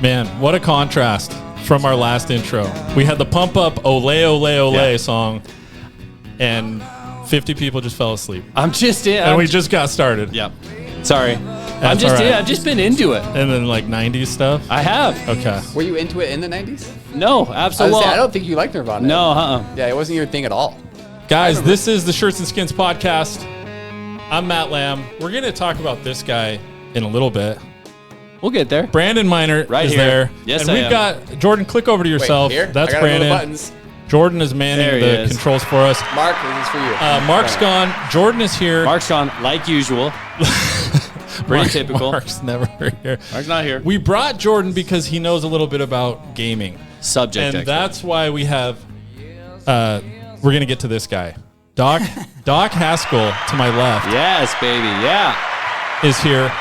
Man, what a contrast from our last intro. We had the pump up Ole Ole Ole song, and 50 people just fell asleep. We just got started. Yep. Sorry. That's all right. I've just been into it. And then like 90s stuff? I have. Okay. Were you into it in the 90s? No, absolutely. I don't think you liked Nirvana. No, Yeah, it wasn't your thing at all. Guys, this is the Shirts and Skins podcast. I'm Matt Lamb. We're going to talk about this guy in a little bit. We'll get there. Brandon Miner is here. there. Yes, and I we've am. got Jordan. Click over to yourself. Wait, here? That's I gotta go to Brandon. the buttons. Jordan is manning the controls for us. Mark, this is for you. Mark's gone. Jordan is here. Mark's gone, like usual. Pretty typical. Mark's never here. Mark's not here. We brought Jordan because he knows a little bit about gaming. Subject And expert. that's why we have, we're going to get to this guy. Doc Haskell, to my left, Yes, baby. Yeah. is here.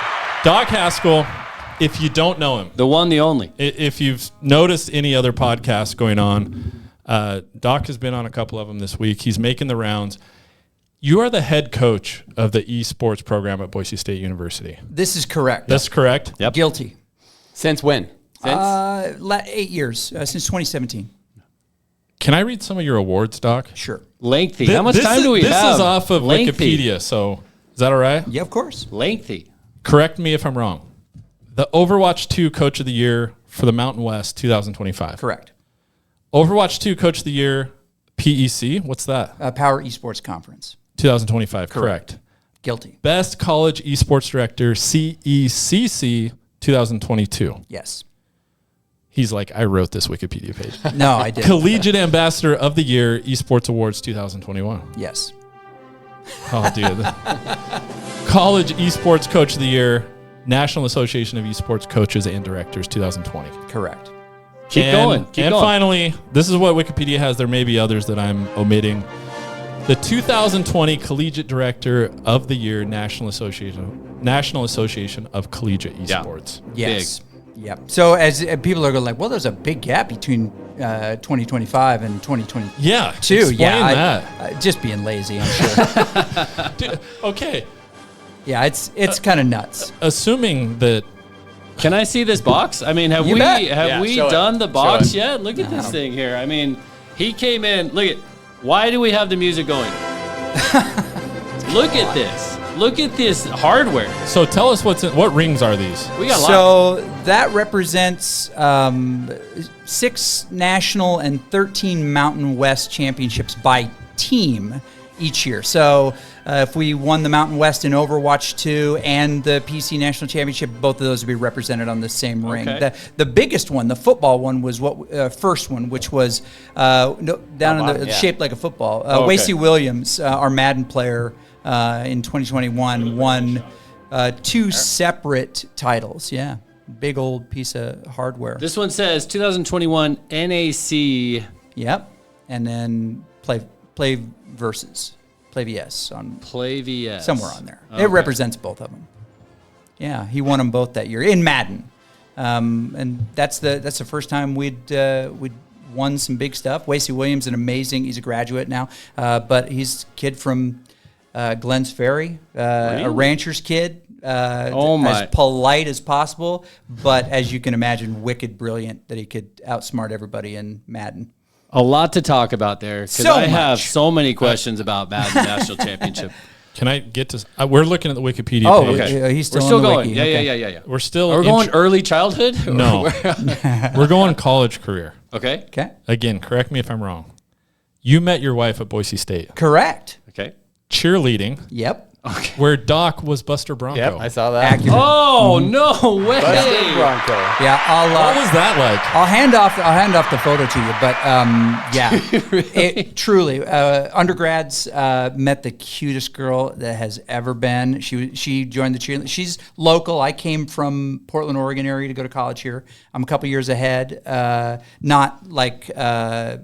Doc Haskell, if you don't know him, The one, the only. if you've noticed any other podcasts going on, Doc has been on a couple of them this week. He's making the rounds. You are the head coach of the esports program at Boise State University. This is correct. That's correct? Yep. Guilty. Since when? Since? 8 years, since 2017. Can I read some of your awards, Doc? Sure. Lengthy. How much time do we have? This is off of Lengthy. Wikipedia, so is that all right? Yeah, of course. Lengthy. Correct me if I'm wrong. The Overwatch 2 Coach of the Year for the Mountain West 2025. Correct. Overwatch 2 Coach of the Year, PEC, what's that? Power Esports Conference. 2025, correct. Guilty. Best College Esports Director, CECC, 2022. Yes. He's like, I wrote this Wikipedia page. No, I didn't. Collegiate Ambassador of the Year, Esports Awards 2021. Yes. Oh, dude. College Esports Coach of the Year, National Association of Esports Coaches and Directors 2020. Correct. Keep going. And finally, this is what Wikipedia has. There may be others that I'm omitting. The 2020 Collegiate Director of the Year, National Association of Collegiate Esports. Yes. Yep. So as people are going like, well, there's a big gap between 2025 and 2022. Yeah. Explain that. Just being lazy, I'm sure. Dude, okay. Yeah, it's kind of nuts. Assuming that. Can I see this box? I mean, have You we bet. Show done it. the box Show it. yet? Look at this thing here. I mean, he came in. Look at. Why do we have the music going? Look at this. Look at this hardware. So tell us what rings are these? We got lots. So that represents 6 national and 13 Mountain West championships by team each year. So if we won the Mountain West in Overwatch 2 and the PC National Championship, both of those would be represented on the same ring. Okay. The biggest one, the football one, was first one, which was shaped like a football. okay. Wasey Williams, our Madden player, in 2021 won 2 separate titles. Yeah, big old piece of hardware. This one says 2021 NAC. Yep, and then play versus play VS on Play VS. somewhere on there. Okay. It represents both of them. Yeah, he won them both that year in Madden, and that's the first time we'd won some big stuff. Wasey Williams, he's a graduate now, but he's a kid from Glens Ferry, a rancher's kid. As polite as possible, but as you can imagine, wicked brilliant that he could outsmart everybody in Madden. A lot to talk about there because So I have much. so many questions about Madden National Championship. Can I get to? We're looking at the Wikipedia page. okay. He's We're still still on the going. wiki. Yeah, Okay. yeah. We're still. Are we going early childhood? No. We're going college career. Okay. Okay, Again, correct me if I'm wrong. You met your wife at Boise State. correct. Okay. Cheerleading, Yep. where Doc was Buster Bronco. Yep, I saw that. Accurate. Oh no way! Busted Bronco. Yeah, What was that like? I'll hand off the photo to you, but it truly undergrads met the cutest girl that has ever been. She joined the cheerleading. She's local. I came from Portland, Oregon area to go to college here. I'm a couple years ahead. Not like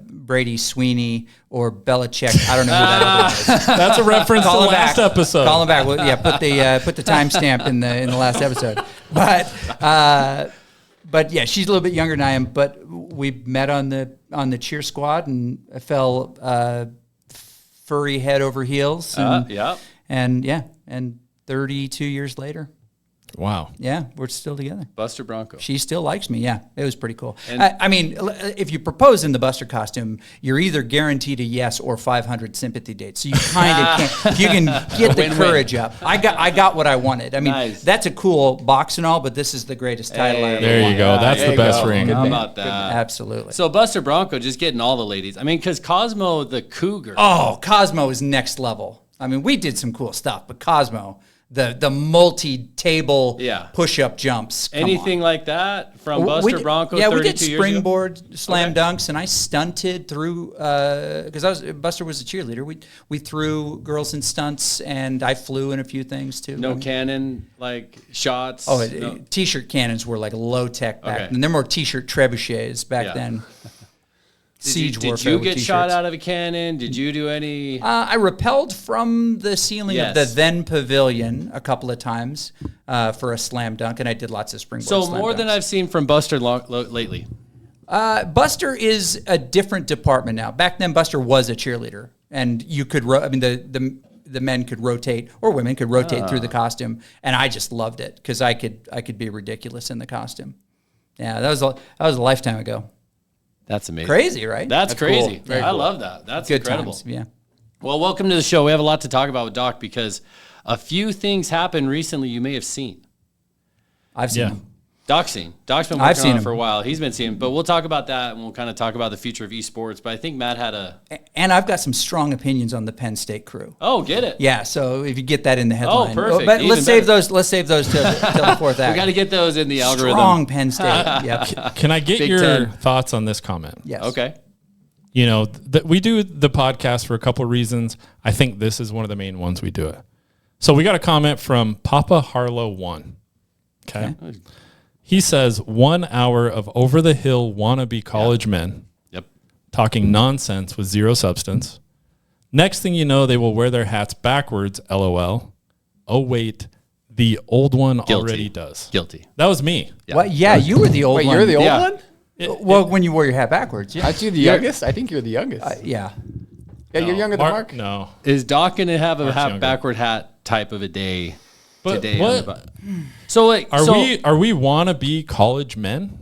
Brady Sweeney or Belichick. I don't know who that other is. That's a reference to the last episode. Call him back. Well, yeah, put the timestamp in the last episode. But yeah, she's a little bit younger than I am. But we met on the cheer squad, and I fell furry head over heels. And, Yeah. And 32 years later. Wow. Yeah, we're still together. Buster Bronco. She still likes me. Yeah, it was pretty cool. And- I mean, if you propose in the Buster costume, you're either guaranteed a yes or 500 sympathy dates. So you kind of can't. You can get the courage up. I got what I wanted. I mean, Nice. that's a cool box and all, but this is the greatest title I ever There won. you go. That's there the you best go. ring. How about that? Absolutely. So Buster Bronco just getting all the ladies. I mean, because Cosmo the Cougar. Oh, Cosmo is next level. I mean, we did some cool stuff, but Cosmo, the multi-table Yeah. push-up jumps. come Anything on. like that from We Buster did- Bronco? Yeah, 32 we did years ago? springboard slam Okay. dunks, and I stunted through because Buster was a cheerleader. We threw girls in stunts, and I flew in a few things too. No cannon like shots. Oh, no. T-shirt cannons were like low tech back Okay. then. They're more T-shirt trebuchets back Yeah. then. Did warfare you with get shot T-shirts. out of a cannon? Did you do any? I rappelled from the ceiling of the Yes. then pavilion a couple of times for a slam dunk, and I did lots of springboard So slam more than dunks. I've seen from Buster lately. Buster is a different department now. Back then, Buster was a cheerleader, and you could. I mean, the men could rotate, or women could rotate through the costume, and I just loved it because I could be ridiculous in the costume. Yeah, that was a lifetime ago. That's amazing. Crazy, right? That's crazy. cool. Very I cool. love that. That's Good incredible. times. Yeah. Well, welcome to the show. We have a lot to talk about with Doc because a few things happened recently you may have seen. I've seen Yeah. them. Doc's seen. Doc's been I've working seen on it him. for a while. He's been seeing, but we'll talk about that and we'll kind of talk about the future of esports. But I think Matt had a. And I've got some strong opinions on the Penn State crew. Oh, get it. Yeah, so if you get that in the headline, perfect. But Even let's save better. those. Let's save those till the fourth act. We got to get those in the algorithm. Strong Penn State. Yep. Can I get Big your Ten. thoughts on this comment? Yes. Okay. You know, we do the podcast for a couple of reasons. I think this is one of the main ones we do it. So we got a comment from Papa Harlow 1. Okay. He says 1 hour of over the hill wannabe college men Yep. talking nonsense with zero substance. Next thing you know, they will wear their hats backwards, LOL. Oh, wait, the old one already does. Guilty. That was me. Yeah. Well, yeah, you were the old Wait, one. you're the old Yeah. one? Well, when you wore your hat backwards. Yeah. Aren't you the youngest? I think you're the youngest. Yeah. Yeah, you're younger than Mark. No. Is Doc going to have a Mark's half younger. backward hat type of a day But today? what- So, like, Are we wannabe college men?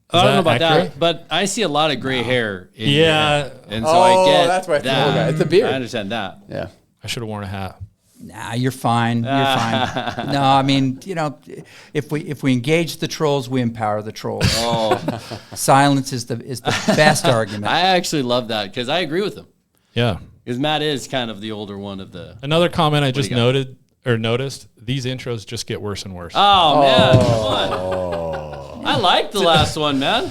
I don't know that about accurate? that, but I see a lot of gray hair. In Yeah. your head. And so Oh, I get that's why it's the that. old guy. It's the beard. I understand that. Yeah. I should have worn a hat. Nah, you're fine. You're fine. No, I mean, you know, if we engage the trolls, we empower the trolls. Oh, Silence is the best argument. I actually love that because I agree with him. Yeah. Because Matt is kind of the older one of the. Another comment I do just you got? noticed, these intros just get worse and worse. Oh man, come on. I like the last one, man.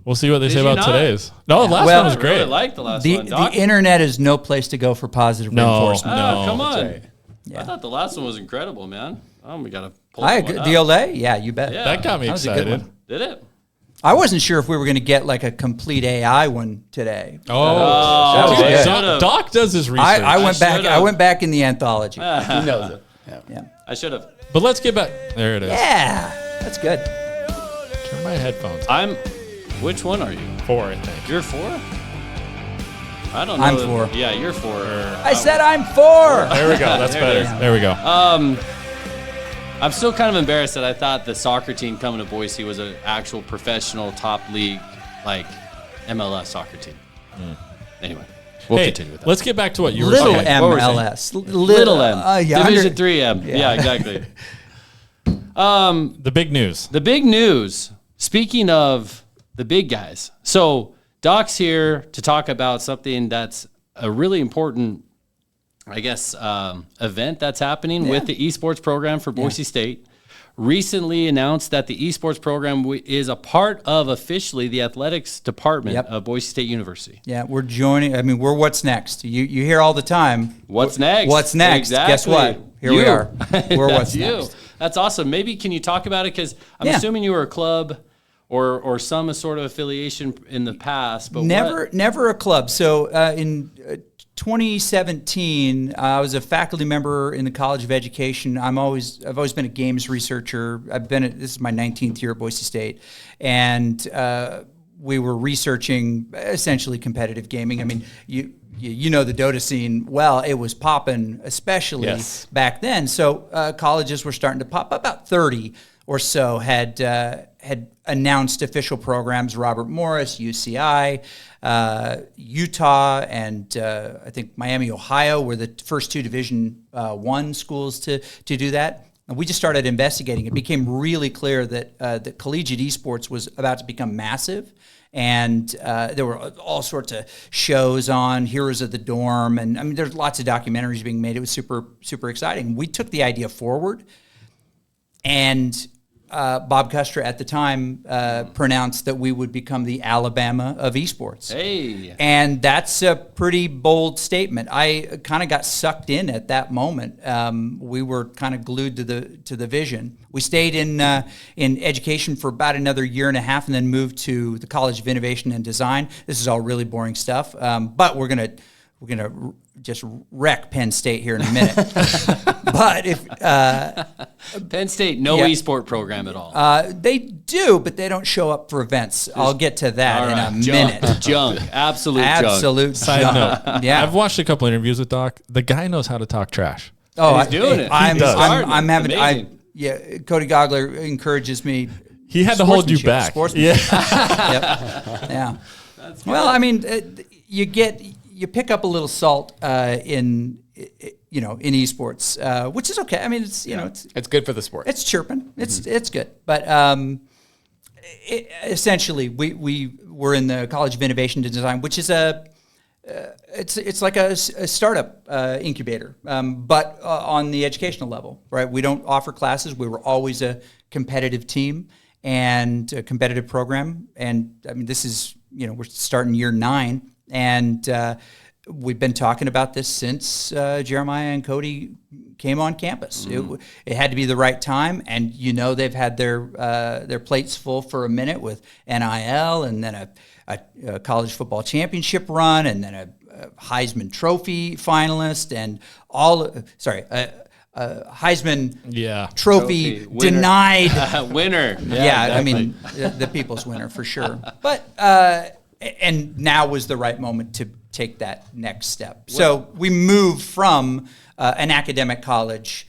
We'll see what they Did say you about not? today's. No, the last Well, one was I really great. like the last the one. Doc. internet is no place to go for positive No. reinforcement. Ah, No, come that's on. right. Yeah. I thought the last one was incredible, man. Oh, we gotta pull I that agree. one The up. old A? Yeah, you bet. Yeah. That got me That was a good excited. one. Did it? I wasn't sure if we were going to get like a complete AI one today. Oh, That was dude, good. Should've. Doc does his research. I went back. should've. I went back in the anthology. He knows it. Yeah. Yeah. I should have. But let's get back. There it is. Yeah, that's good. Turn my headphones. Which one are you? 4, I think. You're 4? I don't know. I'm 4. Yeah, you're 4. I said I'm 4. There we go. That's There it better. is. There we go. I'm still kind of embarrassed that I thought the soccer team coming to Boise was an actual professional top league, like MLS soccer team. Anyway, we'll Hey, continue with that. let's get back to what you were Little saying. What were we saying? MLS. Little M. yeah, Division 100 3M. Yeah, exactly. The big news. The big news, speaking of the big guys. So Doc's here to talk about something that's a really important, I guess, event that's happening with the esports program for Boise State. Recently announced that the esports program is a part of officially the athletics department of Boise State University. Yeah, we're joining. I mean, we're what's next. You hear all the time. What's next? What's next? Exactly. Guess what? Here we You. are. We're That's what's you. next. That's awesome. Maybe can you talk about it? Because I'm Yeah. assuming you were a club or some sort of affiliation in the past, but Never a club. So in 2017, I was a faculty member in the College of Education. I've always been a games researcher. This is my 19th year at Boise State, and we were researching essentially competitive gaming. I mean, you know the Dota scene well. It was popping, especially back then. So colleges were starting to pop. About 30 or so had announced official programs. Robert Morris, UCI, Utah, and I think Miami, Ohio were the first two Division I schools to do that. And we just started investigating. It became really clear that Collegiate Esports was about to become massive. And there were all sorts of shows on, Heroes of the Dorm. And I mean, there's lots of documentaries being made. It was super, super exciting. We took the idea forward. And Bob Custer at the time pronounced that we would become the Alabama of esports. Hey. And that's a pretty bold statement. I kind of got sucked in at that moment. We were kind of glued to the vision. We stayed in education for about another year and a half and then moved to the College of Innovation and Design. This is all really boring stuff, but we're gonna just wreck Penn State here in a minute. But if Penn State, no esport program at all. They do, but they don't show up for events. I'll get to that in a minute. Junk, absolute junk. Side note, yeah, I've watched a couple interviews with Doc. The guy knows how to talk trash. Oh, he's doing it. I'm having. Cody Gogler encourages me. He had to hold you back. Yeah. Yep. Yeah. Well, I mean, you pick up a little salt in esports, which is okay. I mean, it's good for the sport. It's chirping. It's good. But essentially, we were in the College of Innovation and Design, which is it's like a startup incubator, but on the educational level, right? We don't offer classes. We were always a competitive team and a competitive program. And I mean, this is we're starting year 9. And we've been talking about this since Jeremiah and Cody came on campus. It had to be the right time, and they've had their plates full for a minute with NIL, and then a college football championship run, and then a Heisman Trophy finalist, and Heisman Trophy denied winner. Yeah, exactly. I mean the people's winner for sure, but. And now was the right moment to take that next step. So we moved from an academic college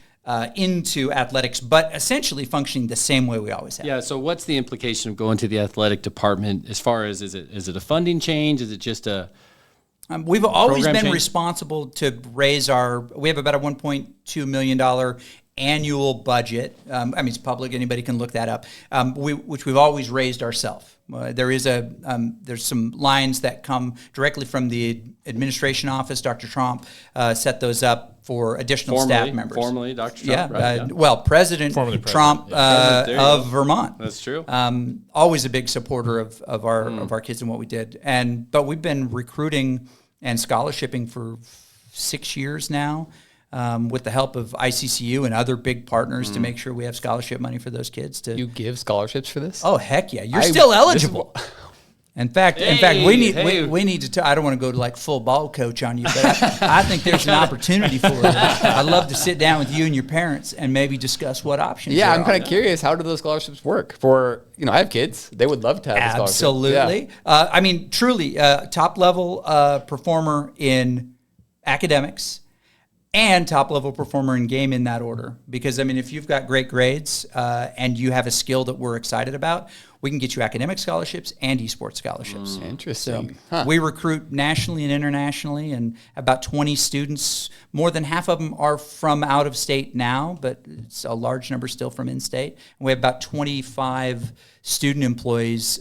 into athletics, but essentially functioning the same way we always have. Yeah. So what's the implication of going to the athletic department as far as is it a funding change? Is it just a we've always been change? Responsible to raise we have about a $1.2 million annual budget. I mean, it's public. Anybody can look that up. Which we've always raised ourselves. There's some lines that come directly from the administration office. Dr. Trump set those up for additional staff members. Formerly, Dr. Trump. Yeah, well, President Trump of Vermont. That's true. Always a big supporter of our kids and what we did. But we've been recruiting and scholarshiping for 6 years now. With the help of ICCU and other big partners to make sure we have scholarship money for those kids. You give scholarships for this? Oh, heck yeah. You're still eligible. In fact, we need to. I don't want to go to like full ball coach on you, but I think there's an opportunity for it. I'd love to sit down with you and your parents and maybe discuss what options. Yeah, I'm kind of curious. How do those scholarships work? For I have kids. They would love to have a scholarship. Absolutely. Yeah. I mean, truly, top level performer in academics. And top-level performer in game in that order. Because, I mean, if you've got great grades and you have a skill that we're excited about, we can get you academic scholarships and esports scholarships. Interesting. So we recruit nationally and internationally, and about 20 students. More than half of them are from out of state now, but it's a large number still from in-state. And we have about 25 student employees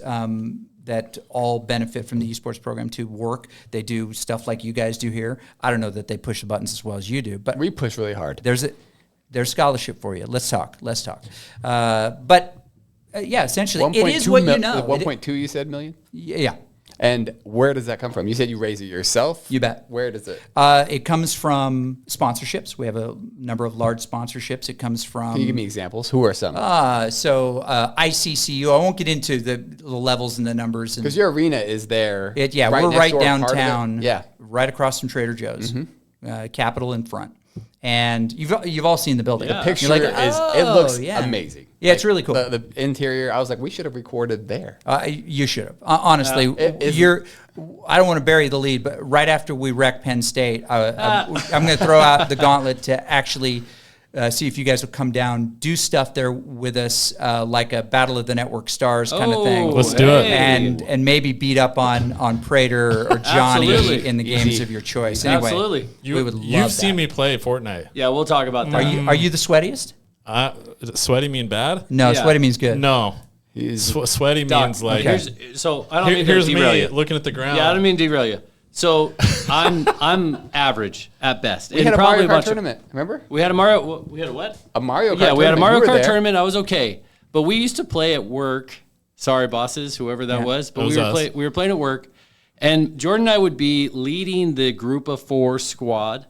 that all benefit from the esports program to work. They do stuff like you guys do here. I don't know that they push the buttons as well as you do, but we push really hard. There's scholarship for you. Let's talk. Yeah, essentially, it is what you know. 1.2 you said million? Yeah. And where does that come from? You said you raise it yourself? You bet. Where does it? It comes from sponsorships. We have a number of large sponsorships. It comes from... Can you give me examples? Who are some? ICCU. I won't get into the levels and the numbers. Because your arena is there. We're right downtown. Yeah. Right across from Trader Joe's. Capitol in front. And you've all seen the building. The picture it looks amazing. Yeah, it's really cool. The interior, I was like, we should have recorded there. You should have. Honestly, I don't want to bury the lead, but right after we wreck Penn State, I'm going to throw out the gauntlet to actually see if you guys will come down, do stuff there with us, like a Battle of the Network Stars kind of thing. Let's do it. And maybe beat up on Prater or Johnny Absolutely. in the games of your choice. Anyway, Absolutely. we would love You've seen that. me play Fortnite. Yeah, we'll talk about that. Are you the sweatiest? Does sweaty mean bad? No, Yeah. sweaty means good. No. Sweaty Doc, means like okay. So I don't mean to here's derail me you. looking at the ground. Yeah, I don't mean to derail you. So I'm average at best. We had a Mario Kart tournament. Remember? We had a Mario. We had a what? A Mario Kart. Yeah, we had a Mario tournament. You were Kart there. tournament. I was okay, but we used to play at work. Sorry, bosses, whoever that was. But That was us. we were playing at work, and Jordan and I would be leading the group of 4 squad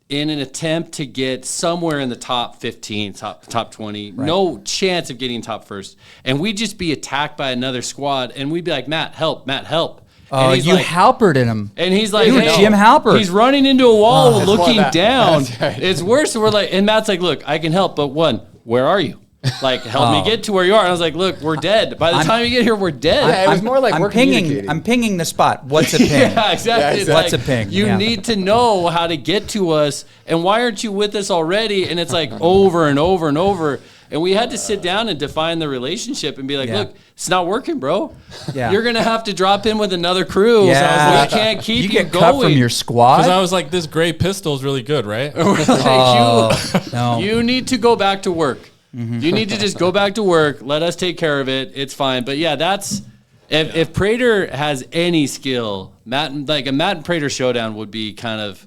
in an attempt to get somewhere in the top 15, top 20. Right. No chance of getting top first, and we'd just be attacked by another squad, and we'd be like, Matt, help, Matt, help. Oh, And he's you like, Halpered in him. and he's like, You hey, Jim Halpert. He's running into a wall, That's more looking that. down. That's right. It's worse. So we're like, and Matt's like, look, I can help, but where are you? Like, help me get to where you are. And I was like, look, we're dead. By the time you get here, we're dead. Yeah, it was more like I'm we're communicating. I'm pinging the spot. What's a ping? Yeah, exactly. It's What's like, a ping? You Yeah. need to know how to get to us, and why aren't you with us already? And it's like over and over and over. And we had to sit down and define the relationship and be like, Yeah. look, it's not working, bro. Yeah. You're going to have to drop in with another crew. Yeah. We can't keep You you get going. cut from your squad. Because I was like, this gray pistol is really good, right? No. You need to go back to work. You need to just go back to work. Let us take care of it. It's fine. But yeah, that's if Prater has any skill, Matt and Prater showdown would be kind of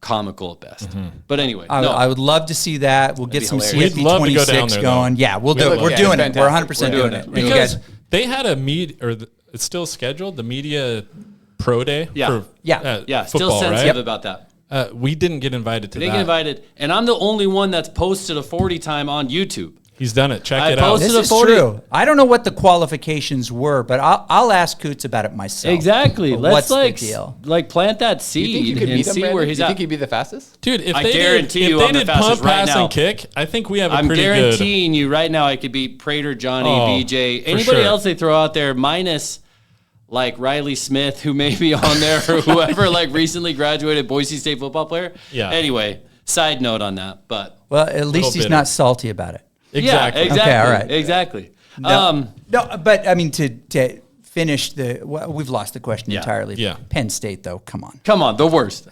comical at best. But anyway, I would love to see that. We'll get be some hilarious. We'd love to go down 26 there, going. though. Yeah, we'll do it. would. We're Yeah, doing it's it. We're fantastic. 100% doing it. And you Because guys- they had a it's still scheduled, the media pro day. Yeah. For, yeah, still football, sensitive right? about that. We didn't get invited to They that. get invited, and I'm the only one that's posted a 40 time on YouTube. He's done it. Check I it out. posted- This to the is 40. true. I don't know what the qualifications were, but I'll ask Coots about it myself. Exactly. But Let's what's the deal? plant that You think you seed could and beat him, see where Brandon? he's You at. think he'd be the fastest? Dude, if I they guarantee did, you if I'm they the did pump, fastest right pass, now. and kick, I think we have a I'm pretty good. guaranteeing you right now I could beat Prater, Johnny, Oh, BJ, for anybody sure. else they throw out there, minus like Riley Smith, who may be on there, or whoever like recently graduated Boise State football player. Yeah. Anyway, side note on that, but Well, at least he's bitter. not salty about it. Exactly. yeah, exactly, Okay, all right. exactly. No, but I mean to finish we've lost the question Yeah. entirely. Yeah. Penn State though, come on. Come on, the worst.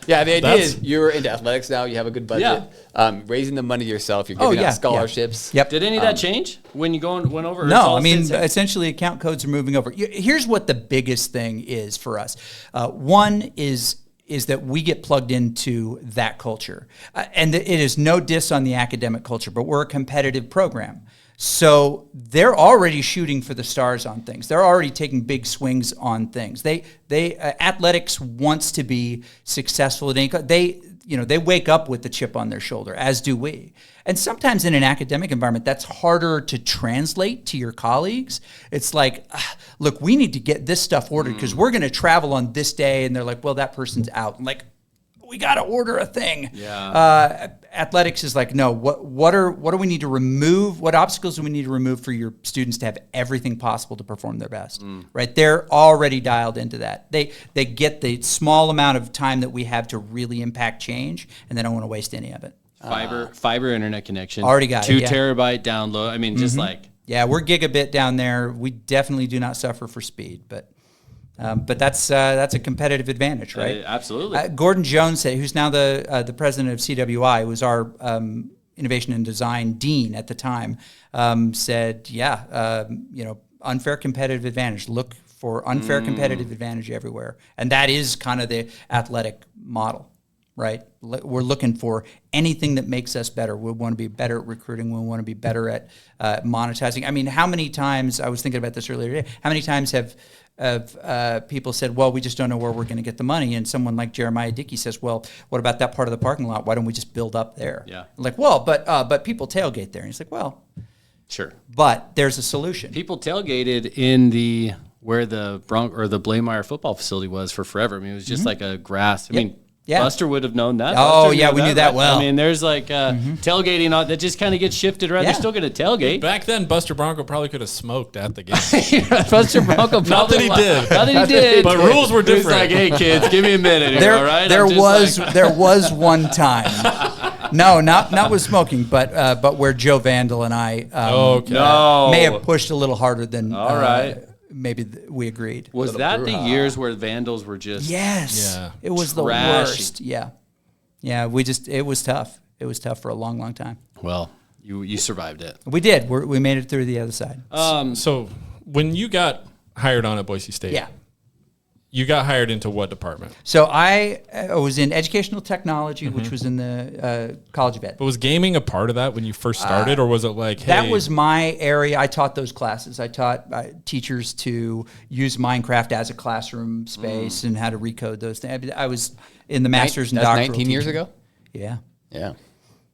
Yeah, the idea That's- is you're into athletics now. You have a good budget. Raising the money yourself. You're giving out scholarships. Yep. Did any of that change when you went over? or it's No, all I mean, stayed the same? essentially account codes are moving over. Here's what the biggest thing is for us. One is that we get plugged into that culture. And it is no diss on the academic culture, but we're a competitive program. So they're already shooting for the stars on things. They're already taking big swings on things. Athletics wants to be successful. They wake up with the chip on their shoulder, as do we. And sometimes in an academic environment, that's harder to translate to your colleagues. It's like, look, we need to get this stuff ordered because we're going to travel on this day. And they're like, well, that person's out. I'm like, we got to order a thing. Yeah. Athletics is like, no, what do we need to remove? What obstacles do we need to remove for your students to have everything possible to perform their best, right? They're already dialed into that. They get the small amount of time that we have to really impact change, and they don't want to waste any of it. Fiber internet connection. Already got it, 2 yeah. terabyte download. I mean, just like. Yeah, we're gigabit down there. We definitely do not suffer for speed, but that's a competitive advantage, right? Absolutely. Gordon Jones, who's now the president of CWI, was our innovation and design dean at the time, said, unfair competitive advantage. Look for unfair competitive advantage everywhere, and that is kind of the athletic model, right? We're looking for anything that makes us better. We want to be better at recruiting. We want to be better at monetizing. I mean, how many times, I was thinking about this earlier today, how many times have people said, well, we just don't know where we're going to get the money. And someone like Jeremiah Dickey says, well, what about that part of the parking lot? Why don't we just build up there? Yeah. Like, well, but people tailgate there. And he's like, well, Sure. but there's a solution. People tailgated in where the Blameyer football facility was for forever. I mean, it was just like a grass. I mean, Yeah. Buster would have known that. Oh, Buster yeah, we knew that right? well. I mean, there's like tailgating that just kind of gets shifted around. Yeah. They're still going to tailgate. Back then, Buster Bronco probably could have smoked at the game. Buster Bronco Not that he did. Not that he did. But rules were He was different. like, hey, kids, give me a minute here, all right? There I'm just like- there was one time. No, not with smoking, but where Joe Vandal and I Okay. No. may have pushed a little harder than All right. maybe we agreed. Was that the years where Vandals were just... Yes. Yeah. It was the Trashy. worst. Yeah. Yeah, it was tough. It was tough for a long, long time. Well, you survived it. We did. We made it through the other side. So when you got hired on at Boise State, Yeah. you got hired into what department? So I was in educational technology, which was in the College of Ed. But was gaming a part of that when you first started, or was it like, hey, That was my area. I taught those classes. I taught teachers to use Minecraft as a classroom space and how to recode those things. I was in the master's and That's doctoral 19 years teaching. ago? Yeah. Yeah.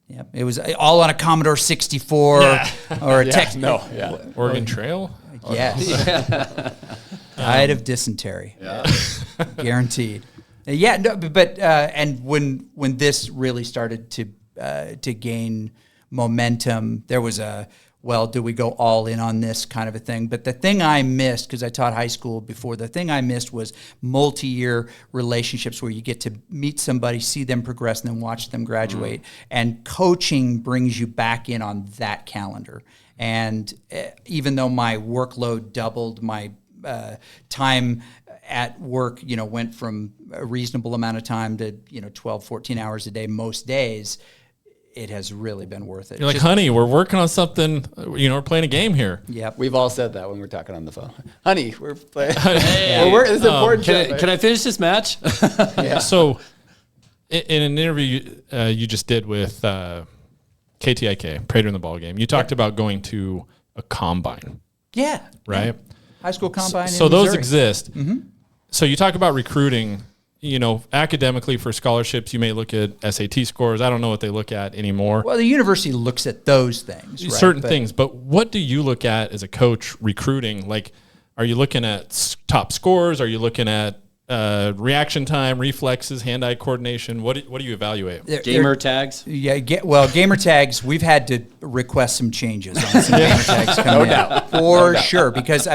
Yeah. It was all on a Commodore 64 or a tech. Yeah. Oregon Trail? Yes. Died of dysentery. Yeah. Guaranteed. Yeah, no, but and when this really started to gain momentum, there was do we go all in on this kind of a thing? But the thing I missed, because I taught high school before, the thing I missed was multi-year relationships where you get to meet somebody, see them progress, and then watch them graduate. And coaching brings you back in on that calendar. And even though my workload doubled, my time at work, went from a reasonable amount of time to, 12, 14 hours a day most days, it has really been worth it. You're like, honey, we're working on something. We're playing a game here. Yep. We've all said that when we're talking on the phone. Honey, we're playing. Hey, It's important. Can I finish this match? So in an interview you just did with KTIK, Prater in the Ball Game, you talked about going to a combine, Yeah. right? High school combine. So in those Missouri. exist. So you talk about recruiting, academically for scholarships, you may look at SAT scores. I don't know what they look at anymore. Well, the university looks at those things, right? Certain things. But what do you look at as a coach recruiting? Like, are you looking at top scores? Are you looking at reaction time, reflexes, hand-eye coordination? What do you evaluate? Gamer tags? Yeah, gamer tags, we've had to request some changes on some gamer tags coming out. For sure, because,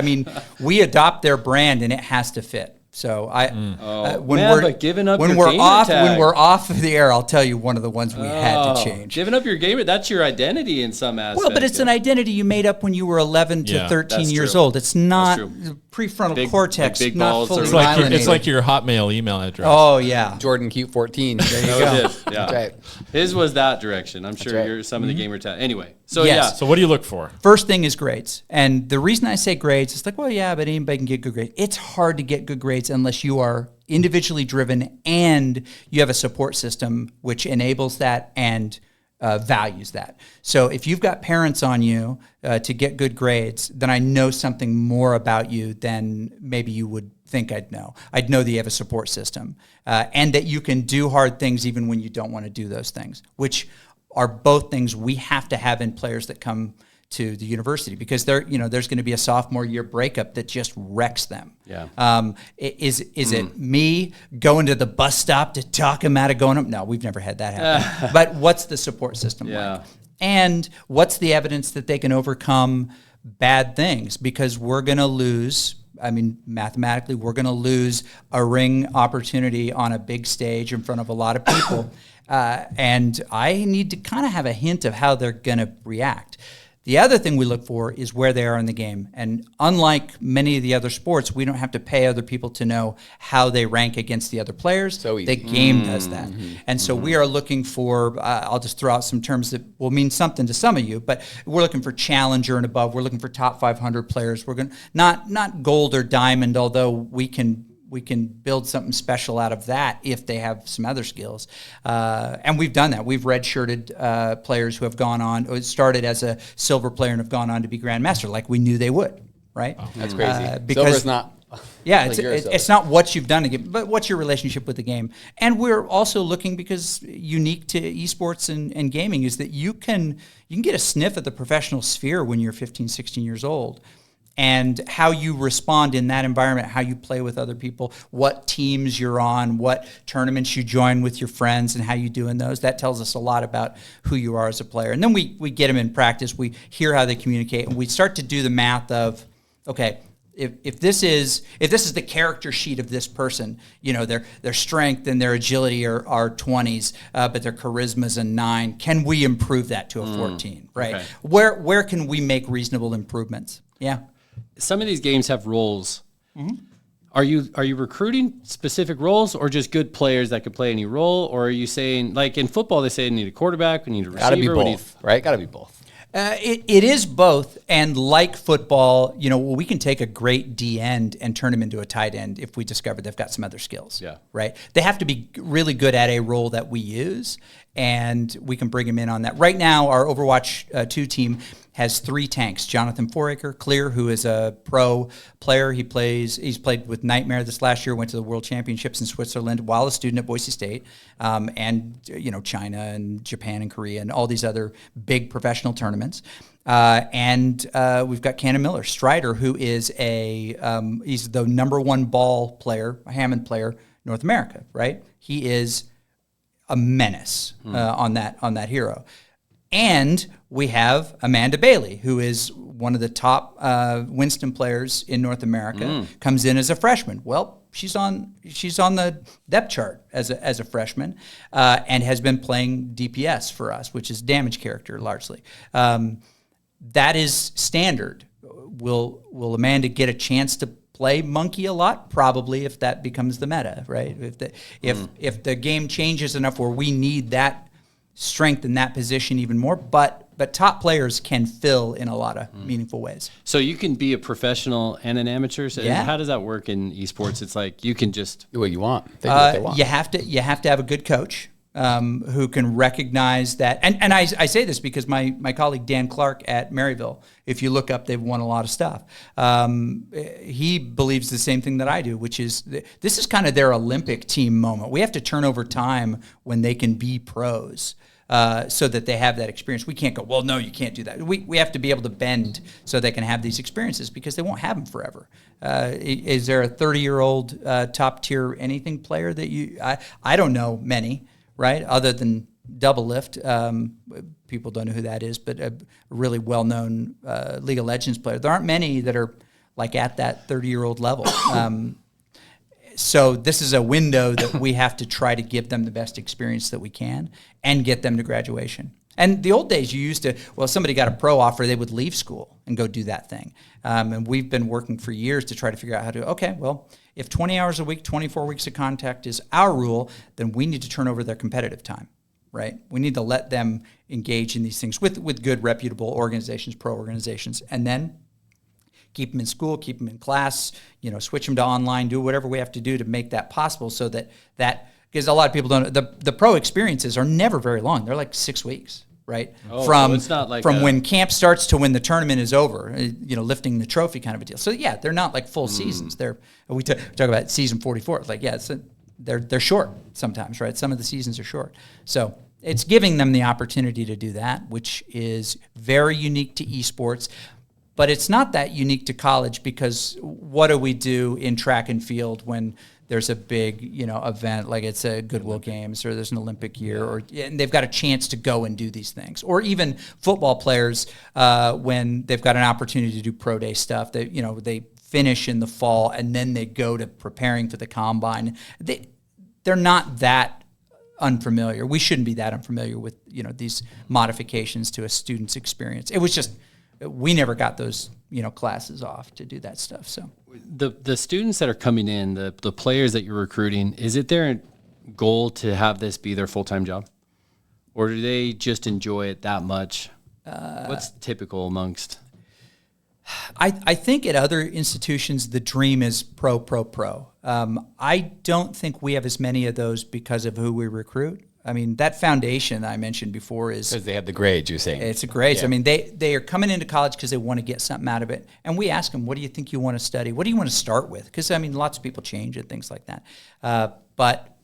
we adopt their brand and it has to fit. So but giving up when your we're gamer off tag. when we're off of the air, I'll tell you one of the ones we had to change. Giving up your gamer, that's your identity in some aspects. Well, but it's an identity you made up when you were 11 to Yeah, 13 that's years true. old. It's not That's prefrontal cortex, big not balls fully are- It's like myelinated. your Hotmail email address. Oh, yeah. Jordan Cute 14. There you No, go. it is. Yeah. That's right. His was that direction. I'm sure right. you're some of the gamer tag. Anyway, so Yes. yeah. So what do you look for? First thing is grades. And the reason I say grades, it's like, well, yeah, but anybody can get good grades. It's hard to get good grades unless you are individually driven and you have a support system which enables that and values that. So if you've got parents on you to get good grades, then I know something more about you than maybe you would think I'd know. I'd know that you have a support system and that you can do hard things even when you don't want to do those things, which are both things we have to have in players that come to the university, because there's going to be a sophomore year breakup that just wrecks them. Yeah. Is it me going to the bus stop to talk him out of going up? No, we've never had that happen. But what's the support system like? And what's the evidence that they can overcome bad things? Because we're going to lose. Mathematically, we're going to lose a ring opportunity on a big stage in front of a lot of people. And I need to kind of have a hint of how they're going to react. The other thing we look for is where they are in the game. And unlike many of the other sports, we don't have to pay other people to know how they rank against the other players. So easy. The game does that. And so we are looking for, I'll just throw out some terms that will mean something to some of you, but we're looking for challenger and above. We're looking for top 500 players. We're going not gold or diamond, although we can build something special out of that if they have some other skills. And we've done that. We've redshirted players who have gone on, or started as a silver player and have gone on to be grandmaster, like we knew they would, right? That's crazy. Because Silver's not. Yeah, like yours, it's not what you've done to get, but what's your relationship with the game. And we're also looking, because unique to esports and gaming is that you can get a sniff at the professional sphere when you're 15, 16 years old. and how you respond in that environment, how you play with other people, what teams you're on, what tournaments you join with your friends, and how you do in those. That tells us a lot about who you are as a player. And then we get them in practice. We hear how they communicate, and we start to do the math of, okay, if this is the character sheet of this person, their strength and their agility are 20s, but their charisma is a 9. Can we improve that to a 14? Right? Okay. Where can we make reasonable improvements? Yeah. Some of these games have roles. Are you recruiting specific roles, or just good players that could play any role? Or are you saying, like in football, they say they need a quarterback, we need a receiver? Got to be both, right? Got to be both. It is both, and like football, we can take a great D end and turn them into a tight end if we discover they've got some other skills. Yeah. Right? They have to be really good at a role that we use, and we can bring them in on that. Right now, our Overwatch 2 team has 3 tanks. Jonathan Foraker, clear, who is a pro player. He's played with Nightmare this last year, went to the World Championships in Switzerland while a student at Boise State, and China and Japan and Korea and all these other big professional tournaments. And we've got Cannon Miller, Strider, who is he's the number 1 ball player, a Hammond player, North America, right? He is a menace on that hero. And we have Amanda Bailey, who is one of the top Winston players in North America, comes in as a freshman. Well, she's on the depth chart as a freshman, and has been playing DPS for us, which is damage character largely. That is standard. Will Amanda get a chance to play monkey a lot? Probably, if that becomes the meta, right? If the game changes enough where we need that strength in that position even more, but top players can fill in a lot of meaningful ways. So you can be a professional and an amateur. So Yeah. how does that work in esports? It's like you can just Do what you want. They do what they want. You have to have a good coach who can recognize that. And I say this because my colleague Dan Clark at Maryville, if you look up, they've won a lot of stuff. He believes the same thing that I do, which is this is kind of their Olympic team moment. We have to turn over time when they can be pros. So that they have that experience. We can't go, well, no, you can't do that. We have to be able to bend so they can have these experiences, because they won't have them forever. Is there a 30-year-old top tier anything player that I don't know many, right? Other than Double Lift. People don't know who that is, but a really well-known League of Legends player. There aren't many that are like at that 30-year-old level. So this is a window that we have to try to give them the best experience that we can and get them to graduation. And the old days, you used to, somebody got a pro offer, they would leave school and go do that thing. And we've been working for years to try to figure out how to, if 20 hours a week, 24 weeks of contact is our rule, then we need to turn over their competitive time, right? We need to let them engage in these things with good, reputable organizations, pro organizations, and then keep them in school, keep them in class, switch them to online, do whatever we have to do to make that possible, so that because a lot of people don't, the pro experiences are never very long. They're like 6 weeks, right? So it's not like when camp starts to when the tournament is over, lifting the trophy kind of a deal. So yeah, they're not like full seasons. We talk about season 44. It's like, they're short sometimes, right? Some of the seasons are short. So it's giving them the opportunity to do that, which is very unique to esports. But it's not that unique to college, because what do we do in track and field when there's a big, event, like it's a Goodwill Games or there's an Olympic year, and they've got a chance to go and do these things. Or even football players, when they've got an opportunity to do pro day stuff, they finish in the fall and then they go to preparing for the combine. They're not that unfamiliar. We shouldn't be that unfamiliar with, these modifications to a student's experience. It was just, we never got those, classes off to do that stuff. So the students that are coming in, the players that you're recruiting, is it their goal to have this be their full-time job, or do they just enjoy it that much? What's typical amongst? I think at other institutions the dream is pro. I don't think we have as many of those because of who we recruit. I mean, that foundation I mentioned before is... Because they have the grades, you're saying. It's a grades. Yeah. I mean, they are coming into college because they want to get something out of it. And we ask them, what do you think you want to study? What do you want to start with? Because, lots of people change and things like that. But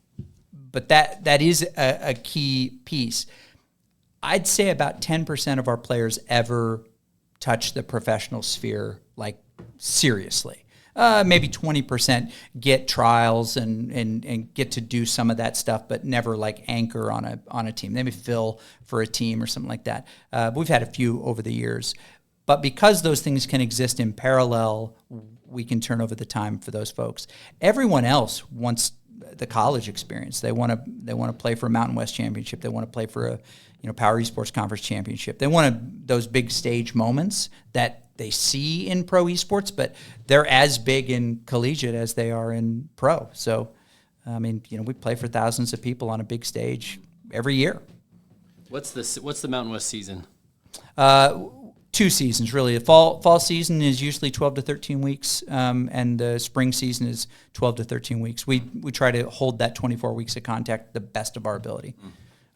that is a key piece. I'd say about 10% of our players ever touch the professional sphere, like seriously. Maybe 20% get trials and get to do some of that stuff, but never like anchor on a team. They may fill for a team or something like that. But we've had a few over the years. But because those things can exist in parallel, we can turn over the time for those folks. Everyone else wants the college experience. They want to play for a Mountain West championship. They want to play for a Power Esports Conference championship. They want those big stage moments that they see in pro esports, but they're as big in collegiate as they are in pro. So, I mean, we play for thousands of people on a big stage every year. What's the Mountain West season? 2 seasons, really. The fall season is usually 12 to 13 weeks, and the spring season is 12 to 13 weeks. We try to hold that 24 weeks of contact the best of our ability.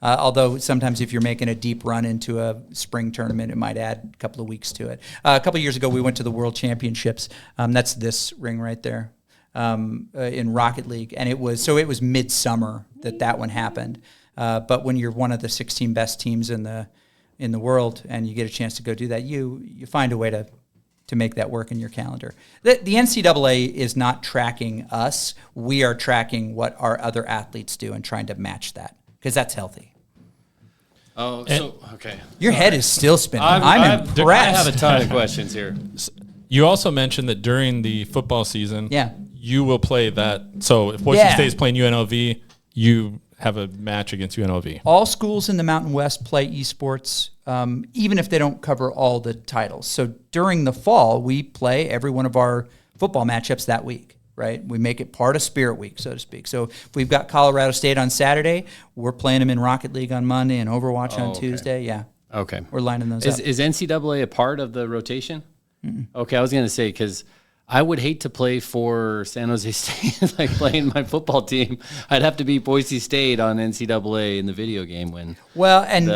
Although sometimes if you're making a deep run into a spring tournament, it might add a couple of weeks to it. A couple of years ago, we went to the World Championships. That's this ring right there in Rocket League, and it was midsummer that one happened. But when you're one of the 16 best teams in the world and you get a chance to go do that, you find a way to make that work in your calendar. The NCAA is not tracking us. We are tracking what our other athletes do and trying to match that because that's healthy. Oh, so okay. Your head is still spinning. I'm impressed. I have a ton of questions here. You also mentioned that during the football season, Yeah. you will play that. So if Boise Yeah. State is playing UNLV, you have a match against UNLV. All schools in the Mountain West play esports, even if they don't cover all the titles. So during the fall, we play every one of our football matchups that week, right? We make it part of Spirit Week, so to speak. So if we've got Colorado State on Saturday, we're playing them in Rocket League on Monday and Overwatch on Tuesday. Yeah. Okay. We're lining those up. Is NCAA a part of the rotation? Okay, I was going to say, because I would hate to play for San Jose State, like playing my football team. I'd have to beat Boise State on NCAA in the video game when. Well, and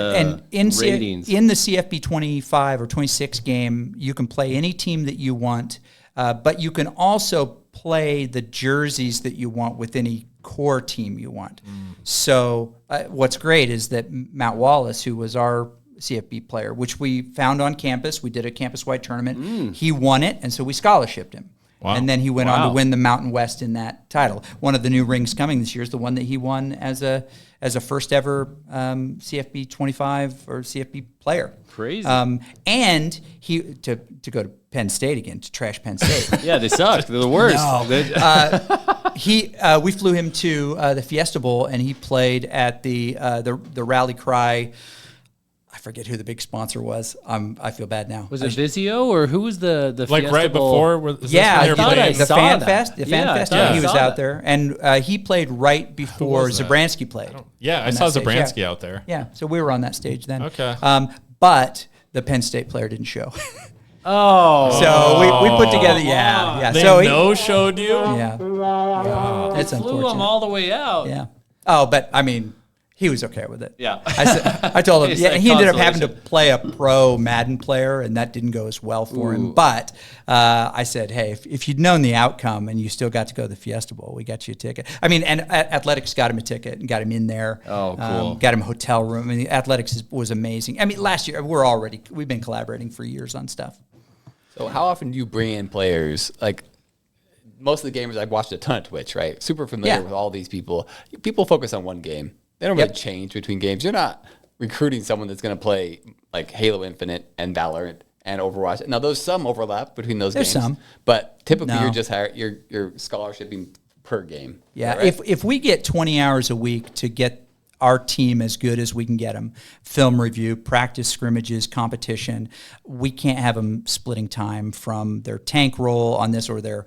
in ratings. in the CFB 25 or 26 game, you can play any team that you want, but you can also play the jerseys that you want with any core team you want. So what's great is that Matt Wallace, who was our CFB player, which we found on campus, we did a campus-wide tournament. He won it, and so we scholarshiped him. Wow. And then he went on to win the Mountain West in that title. One of the new rings coming this year is the one that he won as a first ever CFB 25 or CFB player. Crazy. And he to go to Penn State again, to trash Penn State. Yeah, they suck. They're the worst. We flew him to the Fiesta Bowl, and he played at the Rally Cry. I forget who the big sponsor was. I feel bad now. Was it Vizio or who was the Like Fiesta right Bowl? before? I thought I the saw Fan that. Fest. The Fan Yeah, Fest. yeah, He I was saw out that. there, and he played right before was that? Zabransky played. Yeah, I on saw that stage. Zabransky Yeah. out there. Yeah, so we were on that stage then. Okay. But the Penn State player didn't show. Oh. So we put together, yeah. They So no-showed you? yeah, that's Flew unfortunate. them all the way out. Yeah. Oh, but I mean, he was okay with it. Yeah. I told him. It's Yeah, like he ended up having to consolation. play a pro Madden player, and that didn't go as well for him. But I said, hey, if you'd known the outcome and you still got to go to the Fiesta Bowl, we got you a ticket. I mean, and Athletics got him a ticket and got him in there. Oh, cool. Got him a hotel room. I mean, Athletics was amazing. I mean, last year we've been collaborating for years on stuff. So how often do you bring in players? Like most of the gamers, I've watched a ton of Twitch, right? Super familiar Yeah. with all these people. People focus on one game. They don't really change between games. You're not recruiting someone that's going to play like Halo Infinite and Valorant and Overwatch. Now, there's some overlap between those There's games. some. But typically, No. you're just you're scholarshiping per game. Yeah, Is that right? if we get 20 hours a week to get our team as good as we can get them, film review, practice scrimmages, competition, we can't have them splitting time from their tank role on this or their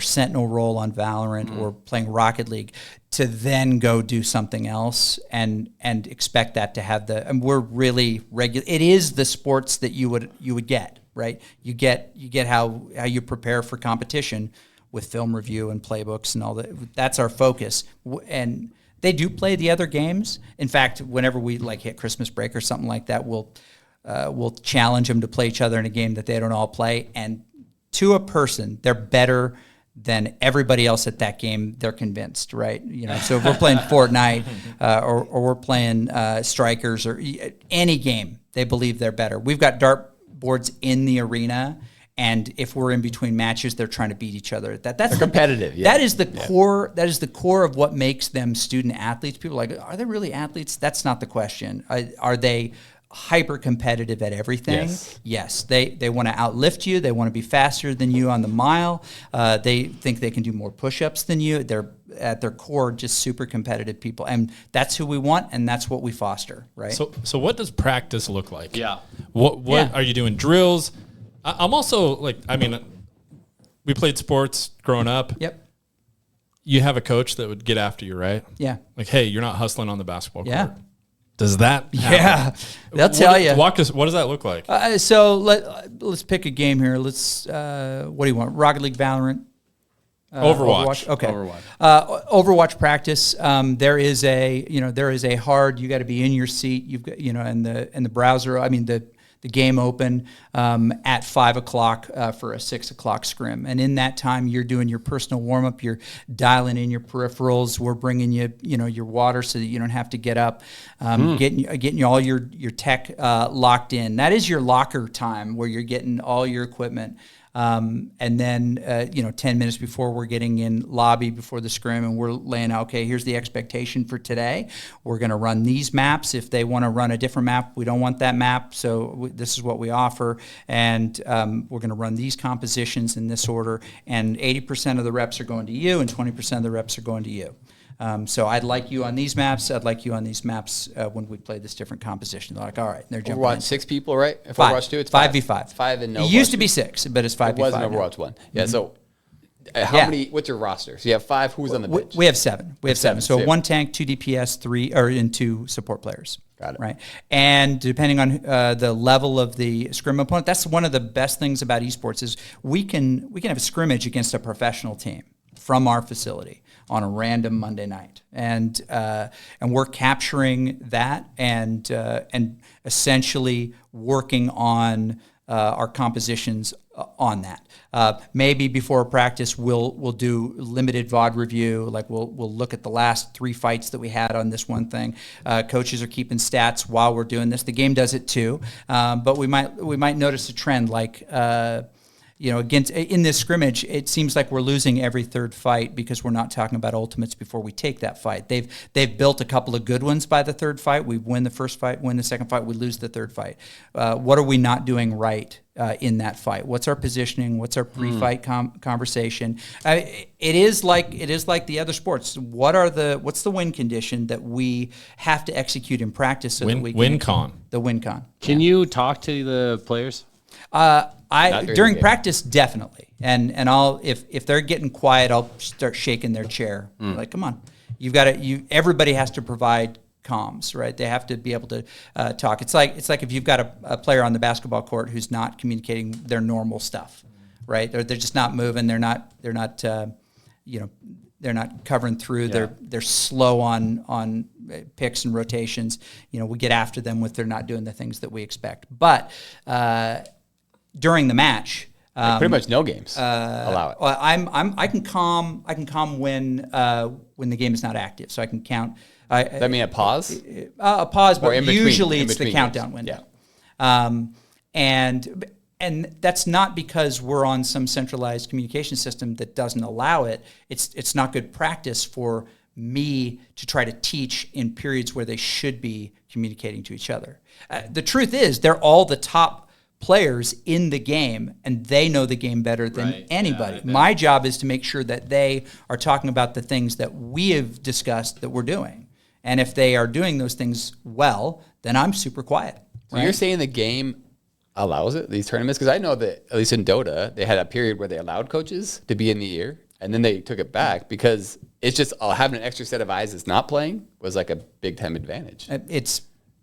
sentinel role on Valorant or playing Rocket League to then go do something else and expect that to have and we're really regular. It is the sports that you would get, right? You get how you prepare for competition with film review and playbooks and all that. That's our focus. And they do play the other games. In fact, whenever we like hit Christmas break or something like that, we'll challenge them to play each other in a game that they don't all play. And to a person, they're better than everybody else at that game. They're convinced, right? So if we're playing Fortnite or we're playing Strikers or any game, they believe they're better. We've got dart boards in the arena, And if we're in between matches, they're trying to beat each other. That's competitive. Yeah. That is the core. That is the core of what makes them student athletes. People are like, are they really athletes? That's not the question. Are they hyper competitive at everything? Yes. They want to outlift you. They want to be faster than you on the mile. They think they can do more push-ups than you. They're at their core just super competitive people, and that's who we want, and that's what we foster, right? So what does practice look like? Yeah. What are you doing? Drills? I'm also like, I mean, we played sports growing up. Yep. You have a coach that would get after you, right? Yeah. Like, hey, you're not hustling on the basketball court. Yeah. Does that happen? Yeah. They'll tell you. Walk us. What does that look like? So let's pick a game here. Let's. What do you want? Rocket League, Valorant. Overwatch. Okay. Overwatch practice. There is a hard. You got to be in your seat. You've got and the browser. I mean the game open at 5 o'clock for a 6 o'clock scrim, and in that time you're doing your personal warm up. You're dialing in your peripherals. We're bringing you your water so that you don't have to get up. Getting you all your tech locked in. That is your locker time where you're getting all your equipment. And then, 10 minutes before we're getting in lobby before the scrim and we're laying out, okay, here's the expectation for today. We're going to run these maps. If they want to run a different map, we don't want that map. So this is what we offer. And we're going to run these compositions in this order. And 80% of the reps are going to you and 20% of the reps are going to you. So I'd like you on these maps. I'd like you on these maps when we play this different composition. They're like, all right, they're jumping. Overwatch in. 6 people, right? If Five. Overwatch 2, it's 5v5. 5 and no. It used to be 6, but it's 5v5. It was in now. Overwatch 1. Yeah. So how many? What's your roster? So you have 5. Who's on the bench? We have 7. We have 7. So So 1 tank, 2 DPS, 3 and 2 support players. Got it. Right. And depending on the level of the scrim opponent, that's one of the best things about esports is we can have a scrimmage against a professional team from our facility on a random Monday night, and we're capturing that and essentially working on our compositions on that. Maybe before a practice, we'll do limited VOD review. Like we'll look at the last 3 fights that we had on this one thing. Coaches are keeping stats while we're doing this. The game does it too, but we might notice a trend like. Against in this scrimmage, it seems like we're losing every third fight because we're not talking about ultimates before we take that fight. They've built a couple of good ones by the third fight. We win the first fight, win the second fight, we lose the third fight. What are we not doing right in that fight? What's our positioning? What's our pre-fight conversation? It is like the other sports. What's the win condition that we have to execute in practice so that we can win con. The win con. Can you talk to the players? During practice, definitely, and I'll if they're getting quiet, I'll start shaking their chair. Like, come on, everybody has to provide comms, right? They have to be able to talk. It's like if you've got a player on the basketball court who's not communicating their normal stuff, right? They're just not moving. They're not covering through. Yeah. They're slow on picks and rotations. We get after them if they're not doing the things that we expect. But during the match, pretty much no games allow it. I can calm when the game is not active, so I can count. Does that mean a pause? A pause, but usually in it's the between countdown games. window. Yeah. And that's not because we're on some centralized communication system that doesn't allow it. It's not good practice for me to try to teach in periods where they should be communicating to each other. The truth is, they're all the top players in the game, and they know the game better than anybody. Yeah, my job is to make sure that they are talking about the things that we have discussed that we're doing. And if they are doing those things well, then I'm super quiet. So you're saying the game allows it, these tournaments? Because I know that, at least in Dota, they had a period where they allowed coaches to be in the ear, and then they took it back because it's just having an extra set of eyes that's not playing was like a big-time advantage.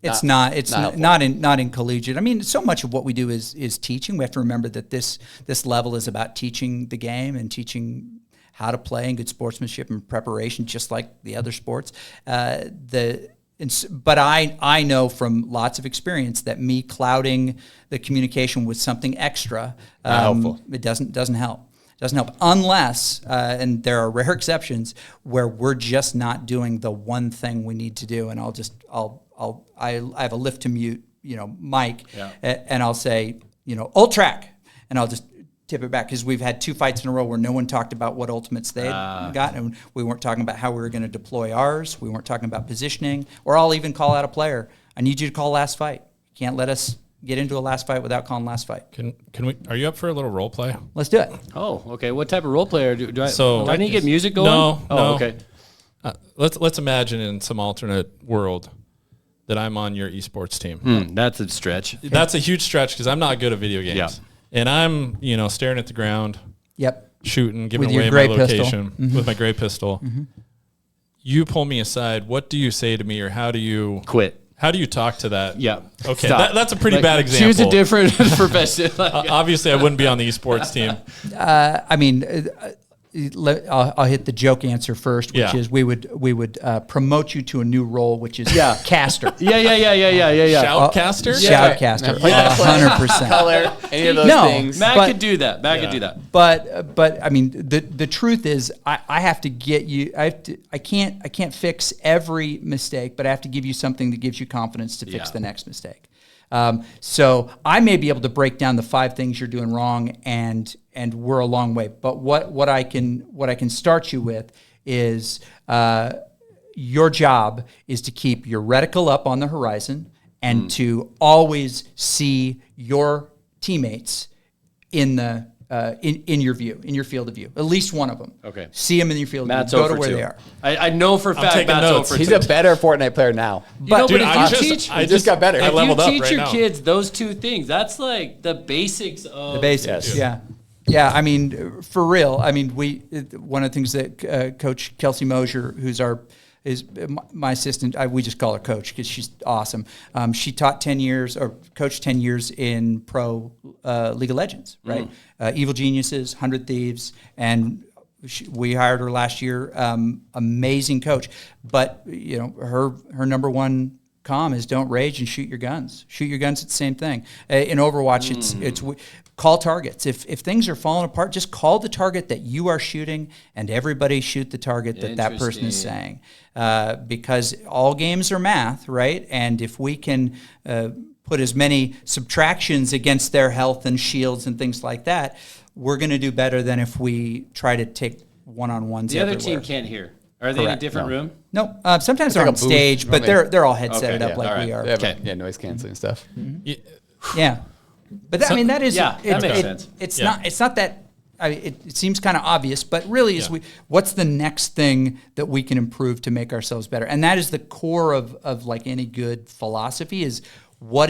It's not in collegiate. I mean, so much of what we do is teaching. We have to remember that this level is about teaching the game and teaching how to play and good sportsmanship and preparation, just like the other sports. But I know from lots of experience that me clouding the communication with something extra, helpful. It doesn't help. Doesn't help unless, and there are rare exceptions where we're just not doing the one thing we need to do, and I have a lift to mute, mic, and I'll say, ult track, and I'll just tip it back, because we've had 2 fights in a row where no one talked about what ultimates they had gotten, and we weren't talking about how we were going to deploy ours. We weren't talking about positioning, or I'll even call out a player. I need you to call last fight. You can't let us get into a last fight without calling last fight. Can we? Are you up for a little role play? Let's do it. Oh, okay. What type of role player do I? So- do I need to get music going? No, Oh, no. okay. Let's imagine in some alternate world that I'm on your esports team. That's a stretch. That's a huge stretch because I'm not good at video games. Yeah. And I'm, staring at the ground, Yep. shooting, giving With your away gray my pistol. location with my gray pistol. You pull me aside. What do you say to me, or how do you Quit. How do you talk to that? Yeah. Okay, Stop. that's a pretty bad example. Choose a different profession. Obviously, I wouldn't be on the esports team. I mean, I'll hit the joke answer first, which Yeah. is we would promote you to a new role, which is caster. Yeah. Shoutcaster? Shoutcaster, Yeah. 100%. Color, any of those No. things. Matt But- could do that. Matt could do that. But I mean, the truth is, I have to get you. I can't fix every mistake, but I have to give you something that gives you confidence to fix Yeah. the next mistake. So I may be able to break down the 5 things you're doing wrong, and we're a long way. But what I can start you with is your job is to keep your reticle up on the horizon and to always see your teammates in the in your view, in your field of view. At least one of them. Okay. See them in your field Matt's of view. Go 0 to for where 2. they are. I know for a fact taking Matt's 0 notes. for 2. He's a better Fortnite player now. But Dude, if I you teach, just got better. I if you leveled up teach right your now. kids those 2 things, that's like the basics of The basics. Yes. Yeah. Yeah, I mean, for real. I mean, one of the things that Coach Kelsey Mosier, is my assistant, we just call her Coach because she's awesome. She taught 10 years, or coached 10 years in pro League of Legends, right? Evil Geniuses, 100 Thieves, and we hired her last year. Amazing coach, but her number one comm is don't rage and shoot your guns. Shoot your guns. It's the same thing. In Overwatch, it's call targets. If things are falling apart, just call the target that you are shooting, and everybody shoot the target that person is saying. Because all games are math, right? And if we can put as many subtractions against their health and shields and things like that, we're going to do better than if we try to take one-on-ones the other everywhere. team can't hear. Are they in a Correct. different room? No, sometimes they're like a on booth. stage, but they're all headsetted Okay, up like all right. we are. They have, Okay. noise canceling stuff. Yeah, but that, I mean that is Yeah, that makes sense. It's Yeah. not that. It seems kind of obvious, but really, what's the next thing that we can improve to make ourselves better? And that is the core of like any good philosophy is what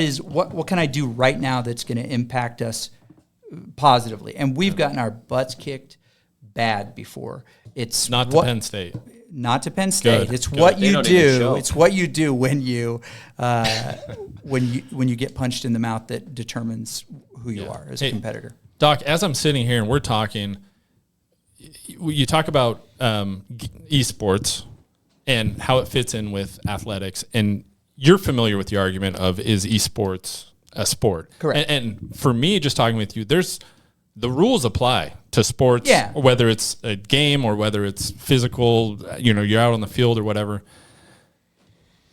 can I do right now that's going to impact us positively? And we've gotten our butts kicked bad before. It's Not to Penn State. Not to Penn State. Good, It's good. what They you don't even do. show. It's what you do when you get punched in the mouth that determines who you are as a Hey, competitor. Doc, as I'm sitting here and we're talking, you talk about esports and how it fits in with athletics, and you're familiar with the argument of is esports a sport? Correct. And for me, just talking with you, the rules apply to sports, Yeah. or whether it's a game or whether it's physical, you're out on the field or whatever.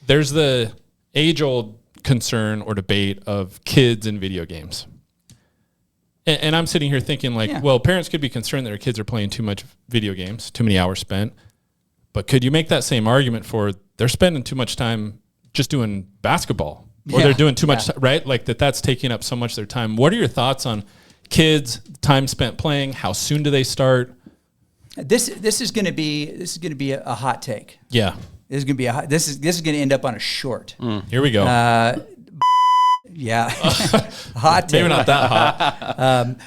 There's the age-old concern or debate of kids in video games. And I'm sitting here thinking well, parents could be concerned that their kids are playing too much video games, too many hours spent. But could you make that same argument for they're spending too much time just doing basketball, or they're doing too much, right? Like that's taking up so much of their time. What are your thoughts on kids, time spent playing? How soon do they start? This is going to be a hot take. Yeah. This is going to be this is going to end up on a short. Here we go. Yeah, hot take. Maybe not that hot.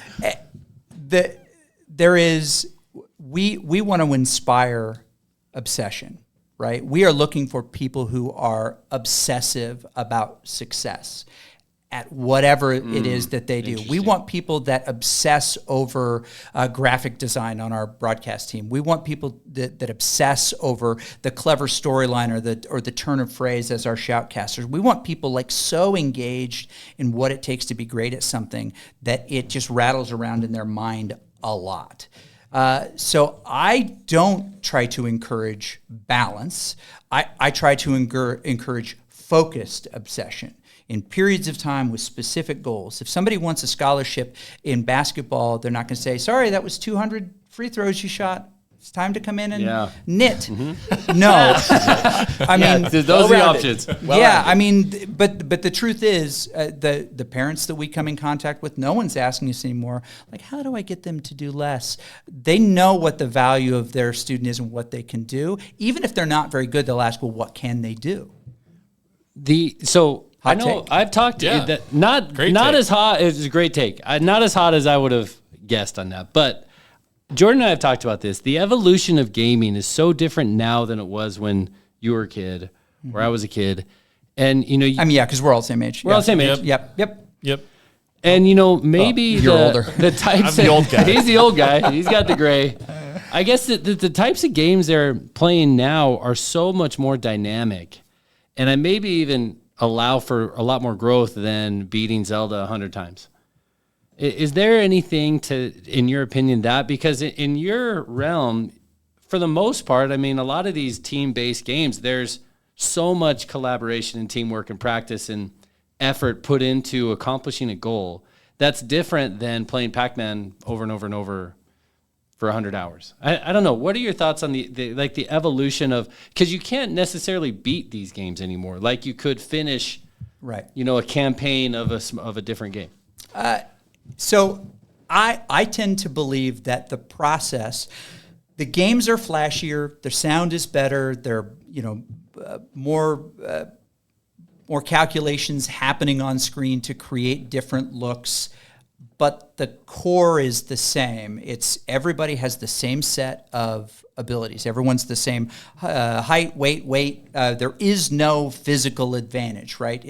We want to inspire obsession, right? We are looking for people who are obsessive about success at whatever it is that they do. We want people that obsess over graphic design on our broadcast team. We want people that obsess over the clever storyline or the turn of phrase as our shoutcasters. We want people like so engaged in what it takes to be great at something that it just rattles around in their mind a lot. So I don't try to encourage balance. I try to encourage focused obsession. in periods of time with specific goals. If somebody wants a scholarship in basketball, they're not going to say, sorry, that was 200 free throws you shot. It's time to come in and knit. No. I mean, those are the options. I mean, but the truth is, the parents that we come in contact with, no one's asking us anymore, like, how do I get them to do less? They know what the value of their student is and what they can do. Even if they're not very good, they'll ask, well, what can they do? I know take. I've talked to that, not as hot. It's a great take. Not as hot as I would have guessed on that, but Jordan and I have talked about this. The evolution of gaming is so different now than it was when you were a kid, or I was a kid. And, because we're all the same age. We're all the same age. Yep. And, maybe you're older. The types I'm the old guy. He's the old guy. He's got the gray. I guess the types of games they're playing now are so much more dynamic. And I maybe even allow for a lot more growth than beating Zelda 100 times. Is there anything in your opinion, that because in your realm, for the most part, I mean, a lot of these team-based games, there's so much collaboration and teamwork and practice and effort put into accomplishing a goal that's different than playing Pac-Man over and over and over for 100 hours. I don't know. What are your thoughts on the evolution of, because you can't necessarily beat these games anymore, like you could finish, right? A campaign of a different game. So I tend to believe that the games are flashier, their sound is better, they're more calculations happening on screen to create different looks, but the core is the same. Everybody has the same set of abilities. Everyone's the same height, weight. There is no physical advantage, right?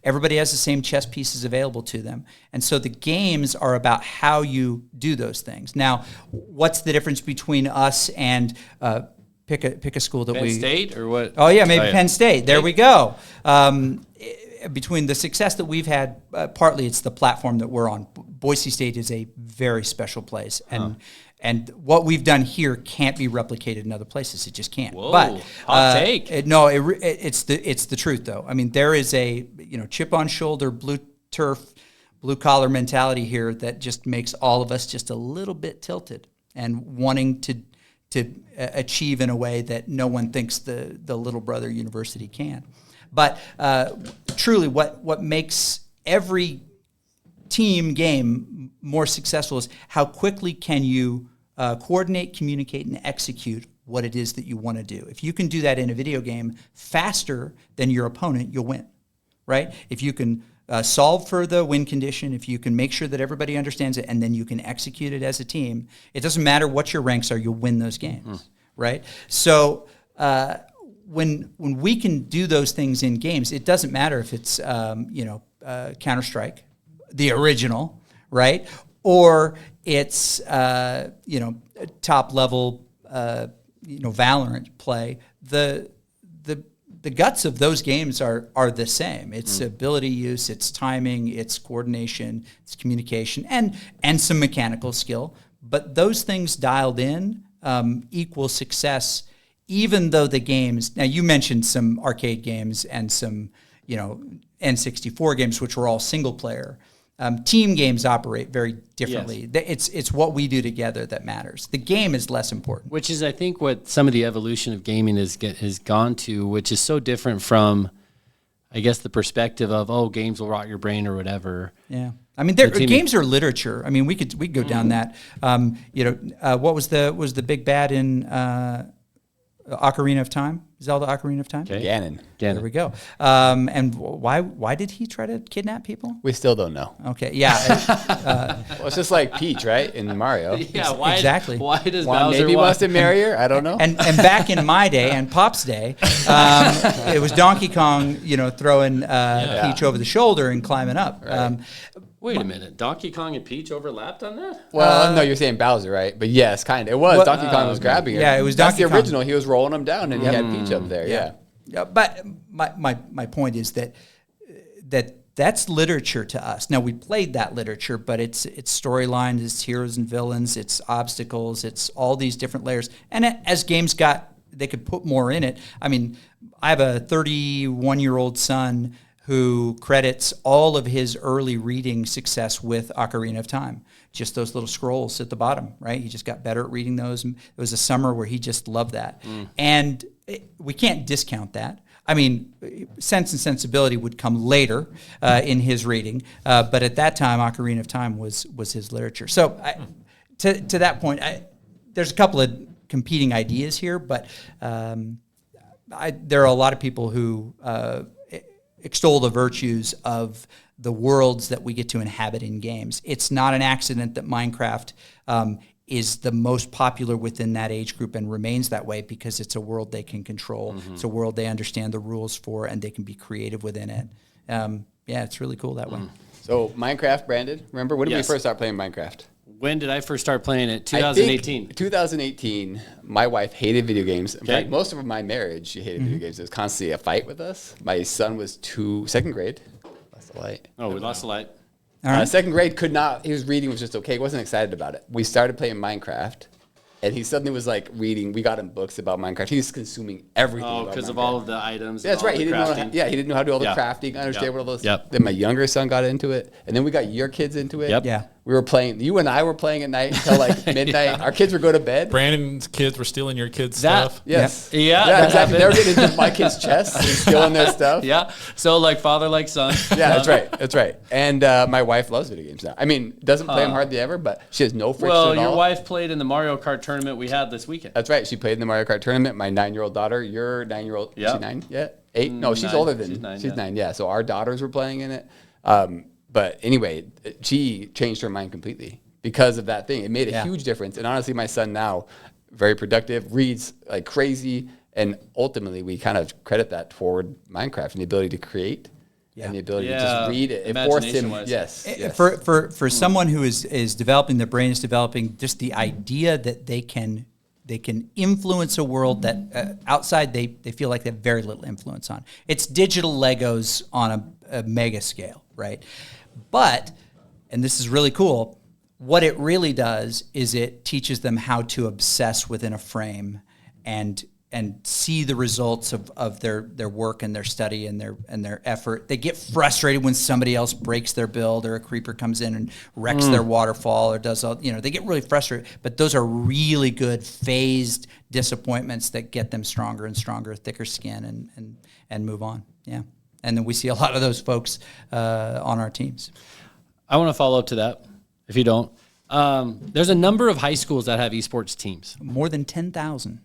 Everybody has the same chess pieces available to them. And so the games are about how you do those things. Now, what's the difference between us and pick a school that Penn State or what? Oh, yeah, maybe Penn State. There we go. Between the success that we've had, partly it's the platform that we're on. Boise State is a very special place, and what we've done here can't be replicated in other places. It just can't. Whoa, but hot take. It's the truth though. I mean, there is a chip on shoulder, blue turf, blue collar mentality here that just makes all of us just a little bit tilted and wanting to achieve in a way that no one thinks the little brother university can. But truly, what makes every team game more successful is how quickly can you coordinate, communicate, and execute what it is that you want to do. If you can do that in a video game faster than your opponent, you'll win, right? If you can solve for the win condition, if you can make sure that everybody understands it, and then you can execute it as a team, it doesn't matter what your ranks are, you'll win those games, right? So when we can do those things in games, it doesn't matter if it's Counter-Strike, the original, right? Or it's top level Valorant play. The guts of those games are the same. It's ability use, it's timing, it's coordination, it's communication, and some mechanical skill. But those things dialed in equal success. Even though the games, now you mentioned some arcade games and some, N64 games, which were all single player. Team games operate very differently. Yes. It's what we do together that matters. The game is less important. Which is, I think, what some of the evolution of gaming has gone to, which is so different from, I guess, the perspective of, games will rot your brain or whatever. Yeah. I mean, games are literature. I mean, we could go down that. What was the big bad in Ocarina of Time? Zelda Ocarina of Time? Okay. Ganon. There we go. And why did he try to kidnap people? We still don't know. Okay, yeah. Well, it's just like Peach, right, in Mario. Yeah, why, exactly. Why does Bowser maybe wants to marry her? I don't know. And back in my day and Pop's day, it was Donkey Kong, throwing Peach over the shoulder and climbing up. Right. Wait a minute. Donkey Kong and Peach overlapped on that? Well, no, you're saying Bowser, right? But yes, kind of. It was. Donkey Kong was grabbing her. Yeah, it was That's Donkey the Kong. original. He was rolling them down, and he had Peach up there. Yeah. But my point is that's literature to us. Now, we played that literature, but it's storylines, it's heroes and villains, it's obstacles, it's all these different layers. And as games they could put more in it. I mean, I have a 31-year-old son who credits all of his early reading success with Ocarina of Time. Just those little scrolls at the bottom, right? He just got better at reading those. And it was a summer where he just loved that. And we can't discount that. I mean, Sense and Sensibility would come later in his reading, but at that time, Ocarina of Time was his literature. So to that point, there's a couple of competing ideas here, but there are a lot of people who extol the virtues of the worlds that we get to inhabit in games. It's not an accident that Minecraft is the most popular within that age group and remains that way, because it's a world they can control. It's a world they understand the rules for, and they can be creative within it. It's really cool that way. So Minecraft, Brandon, remember, when did we Yes. first start playing Minecraft? When did I first start playing it? I 2018. think 2018, my wife hated video games. In fact, most of my marriage, she hated video games. It was constantly a fight with us. My son was second grade. Lost the light. Oh, we lost the light. All right. Second grade his reading was just okay. He wasn't excited about it. We started playing Minecraft, and he suddenly was like reading. We got him books about Minecraft. He was consuming everything. Oh, because of all of the items. Yeah, that's and all right. the He didn't know. crafting. He didn't know how to do all the Yeah. crafting, understand what all those. Yep. Then my younger son got into it, and then we got your kids into it. Yep. Yeah. We were playing. You and I were playing at night until like midnight. Our kids would go to bed. Brandon's kids were stealing your kids' That- stuff. Yes. Yeah, that exactly. They were happened. getting into my kids' chests and stealing their stuff. Yeah. So like father, like son. Yeah, that's right. That's right. And my wife loves video games now. I mean, doesn't play them hardly ever, but she has no friction Well, at your all. wife played in the Mario Kart tournament we had this weekend. That's right. She played in the Mario Kart tournament. My 9-year-old daughter, your 9-year-old, Yeah. is she 9 yet? 8? No, she's 9. older than She's 9, 9. Yeah. So our daughters were playing in it. But anyway, she changed her mind completely because of that thing. It made a huge difference. And honestly, my son now, very productive, reads like crazy. And ultimately, we kind of credit that toward Minecraft and the ability to create and the ability to just read it. It forced him. Imagination-wise. Yes. For someone who is developing, their brain is developing, just the idea that they can influence a world that outside they feel like they have very little influence on. It's digital Legos on a mega scale, right? But, and this is really cool, what it really does is it teaches them how to obsess within a frame and see the results of their work and their study and their effort. They get frustrated when somebody else breaks their build or a creeper comes in and wrecks their waterfall or does all, they get really frustrated. But those are really good phased disappointments that get them stronger and stronger, thicker skin and move on. Yeah. And then we see a lot of those folks on our teams. I want to follow up to that, if you don't. There's a number of high schools that have esports teams. More than 10,000.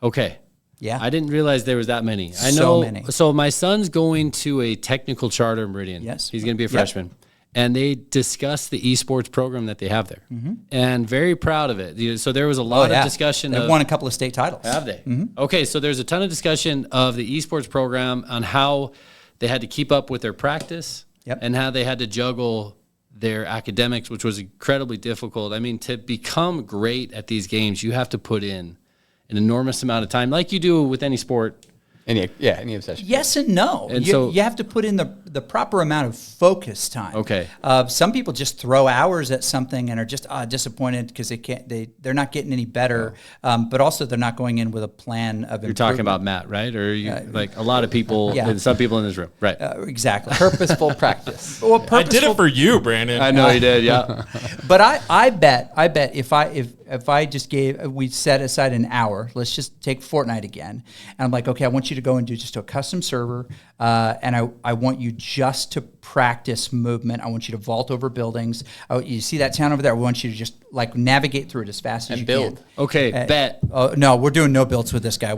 Okay. Yeah. I didn't realize there was that many. I So know. many. So my son's going to a technical charter in Meridian. Yes. He's going to be a Yep. freshman. And they discussed the esports program that they have there. And very proud of it. So there was a lot of discussion. They've won a couple of state titles. Have they? Okay, so there's a ton of discussion of the esports program on how they had to keep up with their practice and how they had to juggle their academics, which was incredibly difficult. I mean, to become great at these games, you have to put in an enormous amount of time, like you do with any sport. Any obsession. Yes and no. And You have to put in the proper amount of focus time. Okay. Some people just throw hours at something and are just disappointed because they're not getting any better. But also they're not going in with a plan of. You're talking about Matt, right? Or you like a lot of people, Yeah. and some people in this room, right? Exactly. Purposeful practice. Well, I did it for you, Brandon. I know you did, yeah. But I bet if I just we set aside an hour, let's just take Fortnite again, and I'm like, okay, I want you to go and do just a custom server, and I want you just to practice movement. I want you to vault over buildings. You see that town over there? I want you to just like navigate through it as fast as you build. can. Okay, bet. Oh no, we're doing no builds with this guy.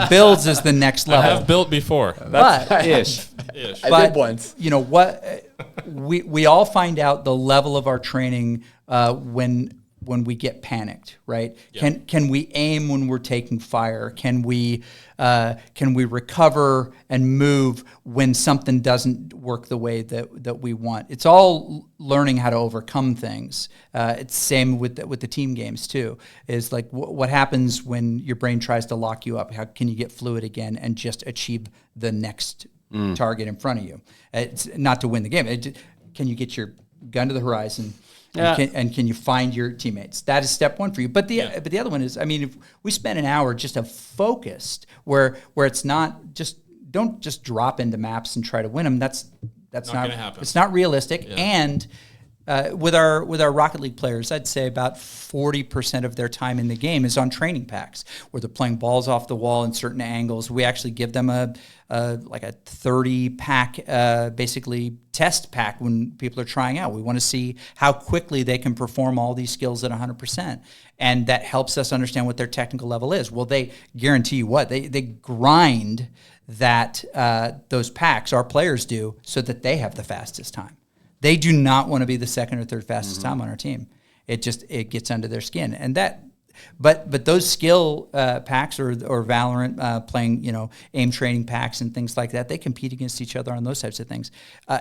Builds is the next I level. have built before. But Ish. Ish. I did once. You know what? We all find out the level of our training when we get panicked, right? Yeah. Can we aim when we're taking fire? Can we recover and move when something doesn't work the way that we want? It's all learning how to overcome things. It's the same with the team games too. Is like what happens when your brain tries to lock you up? How can you get fluid again and just achieve the next target in front of you? It's not to win the game. Can you get your gun to the horizon? Yeah. And can you find your teammates? That is step one for you. But the other one is, I mean, if we spend an hour just focused, where it's not just don't just drop into maps and try to win them. That's Not gonna happen. It's not realistic. Yeah. And with our Rocket League players, I'd say about 40% of their time in the game is on training packs where they're playing balls off the wall in certain angles. We actually give them a 30 pack, basically test pack when people are trying out. We want to see how quickly they can perform all these skills at 100%. And that helps us understand what their technical level is. Well, they guarantee you what? They grind that those packs, our players do, so that they have the fastest time. They do not want to be the second or third fastest time on our team. It gets under their skin, and that. But those skill packs or Valorant playing aim training packs and things like that, they compete against each other on those types of things.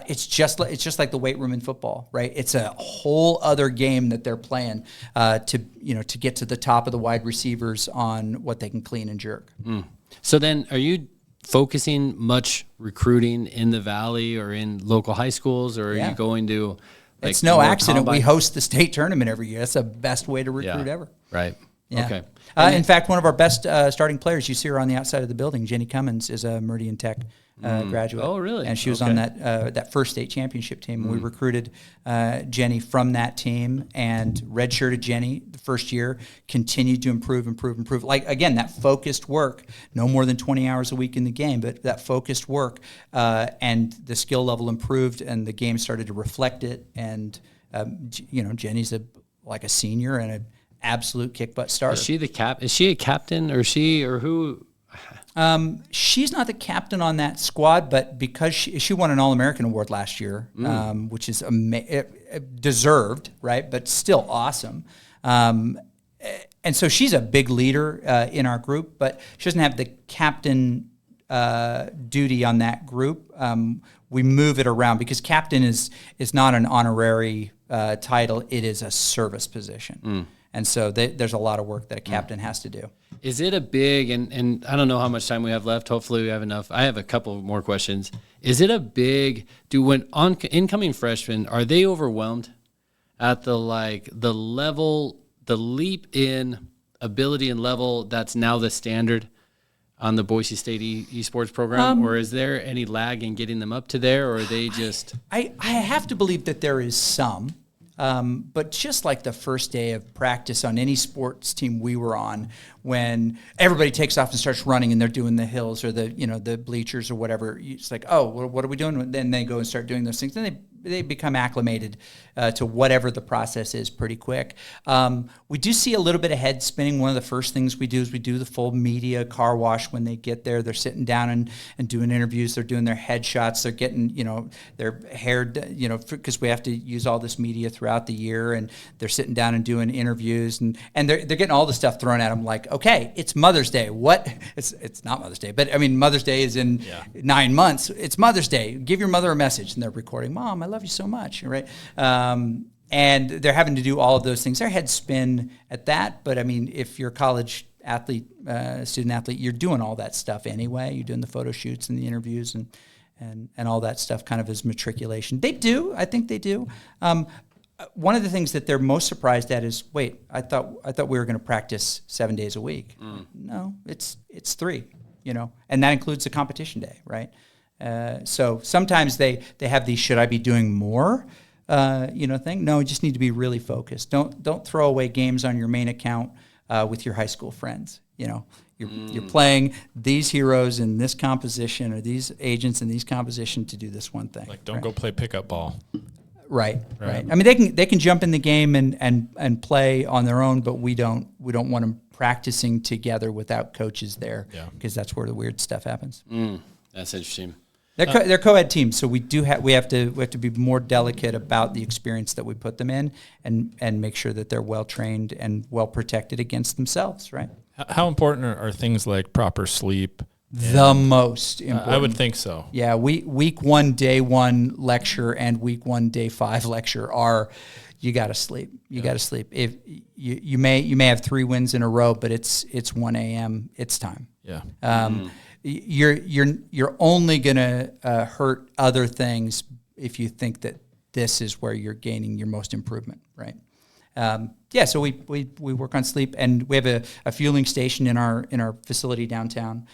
It's just like the weight room in football, right? It's a whole other game that they're playing to get to the top of the wide receivers on what they can clean and jerk. So then, are you focusing much recruiting in the Valley or in local high schools, or are you going to? It's no accident we host the state tournament every year. That's the best way to recruit ever. Right. Yeah. Okay. In fact, one of our best starting players, you see her on the outside of the building, Jenny Cummins, is a Meridian Tech graduate. Oh, really? And she was on that first state championship team. We recruited Jenny from that team and redshirted Jenny the first year, continued to improve. Like, again, that focused work, no more than 20 hours a week in the game, but that focused work, and the skill level improved and the game started to reflect it. And, Jenny's a senior and an absolute kick butt starter. Is she a captain or who? She's not the captain on that squad, but because she won an All-American award last year, which is deserved, right? But still awesome. And so she's a big leader in our group, but she doesn't have the captain duty on that group. We move it around because captain is not an honorary title; it is a service position. And so there's a lot of work that a captain has to do. Is it a big, and I don't know how much time we have left. Hopefully we have enough. I have a couple more questions. Is it a big, incoming freshmen, are they overwhelmed at the level, the leap in ability and level that's now the standard on the Boise State Esports program? Or is there any lag in getting them up to there, or are they just? I have to believe that there is some. But just like the first day of practice on any sports team we were on, when everybody takes off and starts running and they're doing the hills or the bleachers or whatever, it's like, oh, what are we doing? Then they go and start doing those things. Then they become acclimated to whatever the process is pretty quick. We do see a little bit of head spinning. One of the first things we do is we do the full media car wash when they get there. They're sitting down and doing interviews. They're doing their headshots. They're getting, their hair, because we have to use all this media throughout the year, and they're sitting down and doing interviews, and they're getting all the stuff thrown at them like, okay, it's Mother's Day. What? It's not Mother's Day, but I mean, Mother's Day is in 9 months. It's Mother's Day. Give your mother a message. And they're recording, Mom, I love you so much, right? And they're having to do all of those things. Their heads spin at that, but I mean, if you're a college athlete, student athlete, you're doing all that stuff anyway. You're doing the photo shoots and the interviews and all that stuff kind of as matriculation. They do. I think they do. One of the things that they're most surprised at is, wait, I thought we were going to practice 7 days a week. No, it's 3, and that includes the competition day, right? So sometimes they have these, should I be doing more, thing? No, you just need to be really focused. Don't throw away games on your main account with your high school friends. You're playing these heroes in this composition or these agents in these composition to do this one thing. Like, don't go play pickup ball. Right. I mean, they can jump in the game and play on their own, but we don't want them practicing together without coaches there, because that's where the weird stuff happens. That's interesting. They're co-ed teams, so we have to be more delicate about the experience that we put them in, and make sure that they're well trained and well protected against themselves. Right. How important are things like proper sleep? The most important. I would think so. Yeah, week 1, day 1 lecture and week 1, day 5 lecture are, you got to sleep. You got to sleep. If you may have 3 wins in a row, but it's 1 a.m. It's time. Yeah. You're only gonna hurt other things if you think that this is where you're gaining your most improvement, right? So we work on sleep, and we have a fueling station in our facility downtown.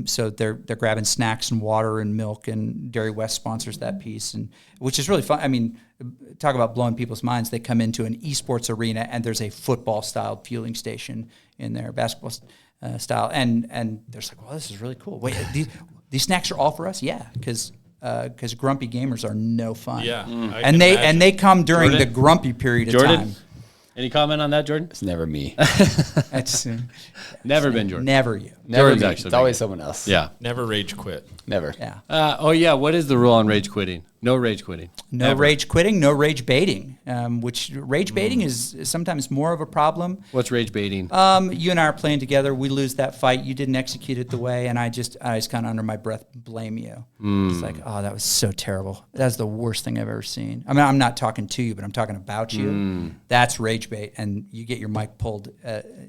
So they're grabbing snacks and water and milk, and Dairy West sponsors that piece, and which is really fun. I mean, talk about blowing people's minds. They come into an esports arena, and there's a football style fueling station in there, basketball style, and they're just like, well, this is really cool. Wait, these snacks are all for us? Yeah, because grumpy gamers are no fun. Yeah, and they come during the grumpy period of time. Any comment on that, Jordan? It's never me. It's Never been Jordan. Never you. Never Jordan's me. actually It's always someone else. Yeah. Never rage quit. Never. Yeah. What is the rule on rage quitting? No rage quitting. No Ever. rage quitting, no rage baiting, which rage baiting is sometimes more of a problem. What's rage baiting? You and I are playing together. We lose that fight. You didn't execute it the way, and I just kind of under my breath blame you. It's like, oh, that was so terrible. That's the worst thing I've ever seen. I mean, I'm not talking to you, but I'm talking about you. That's rage bait, and you get your mic pulled,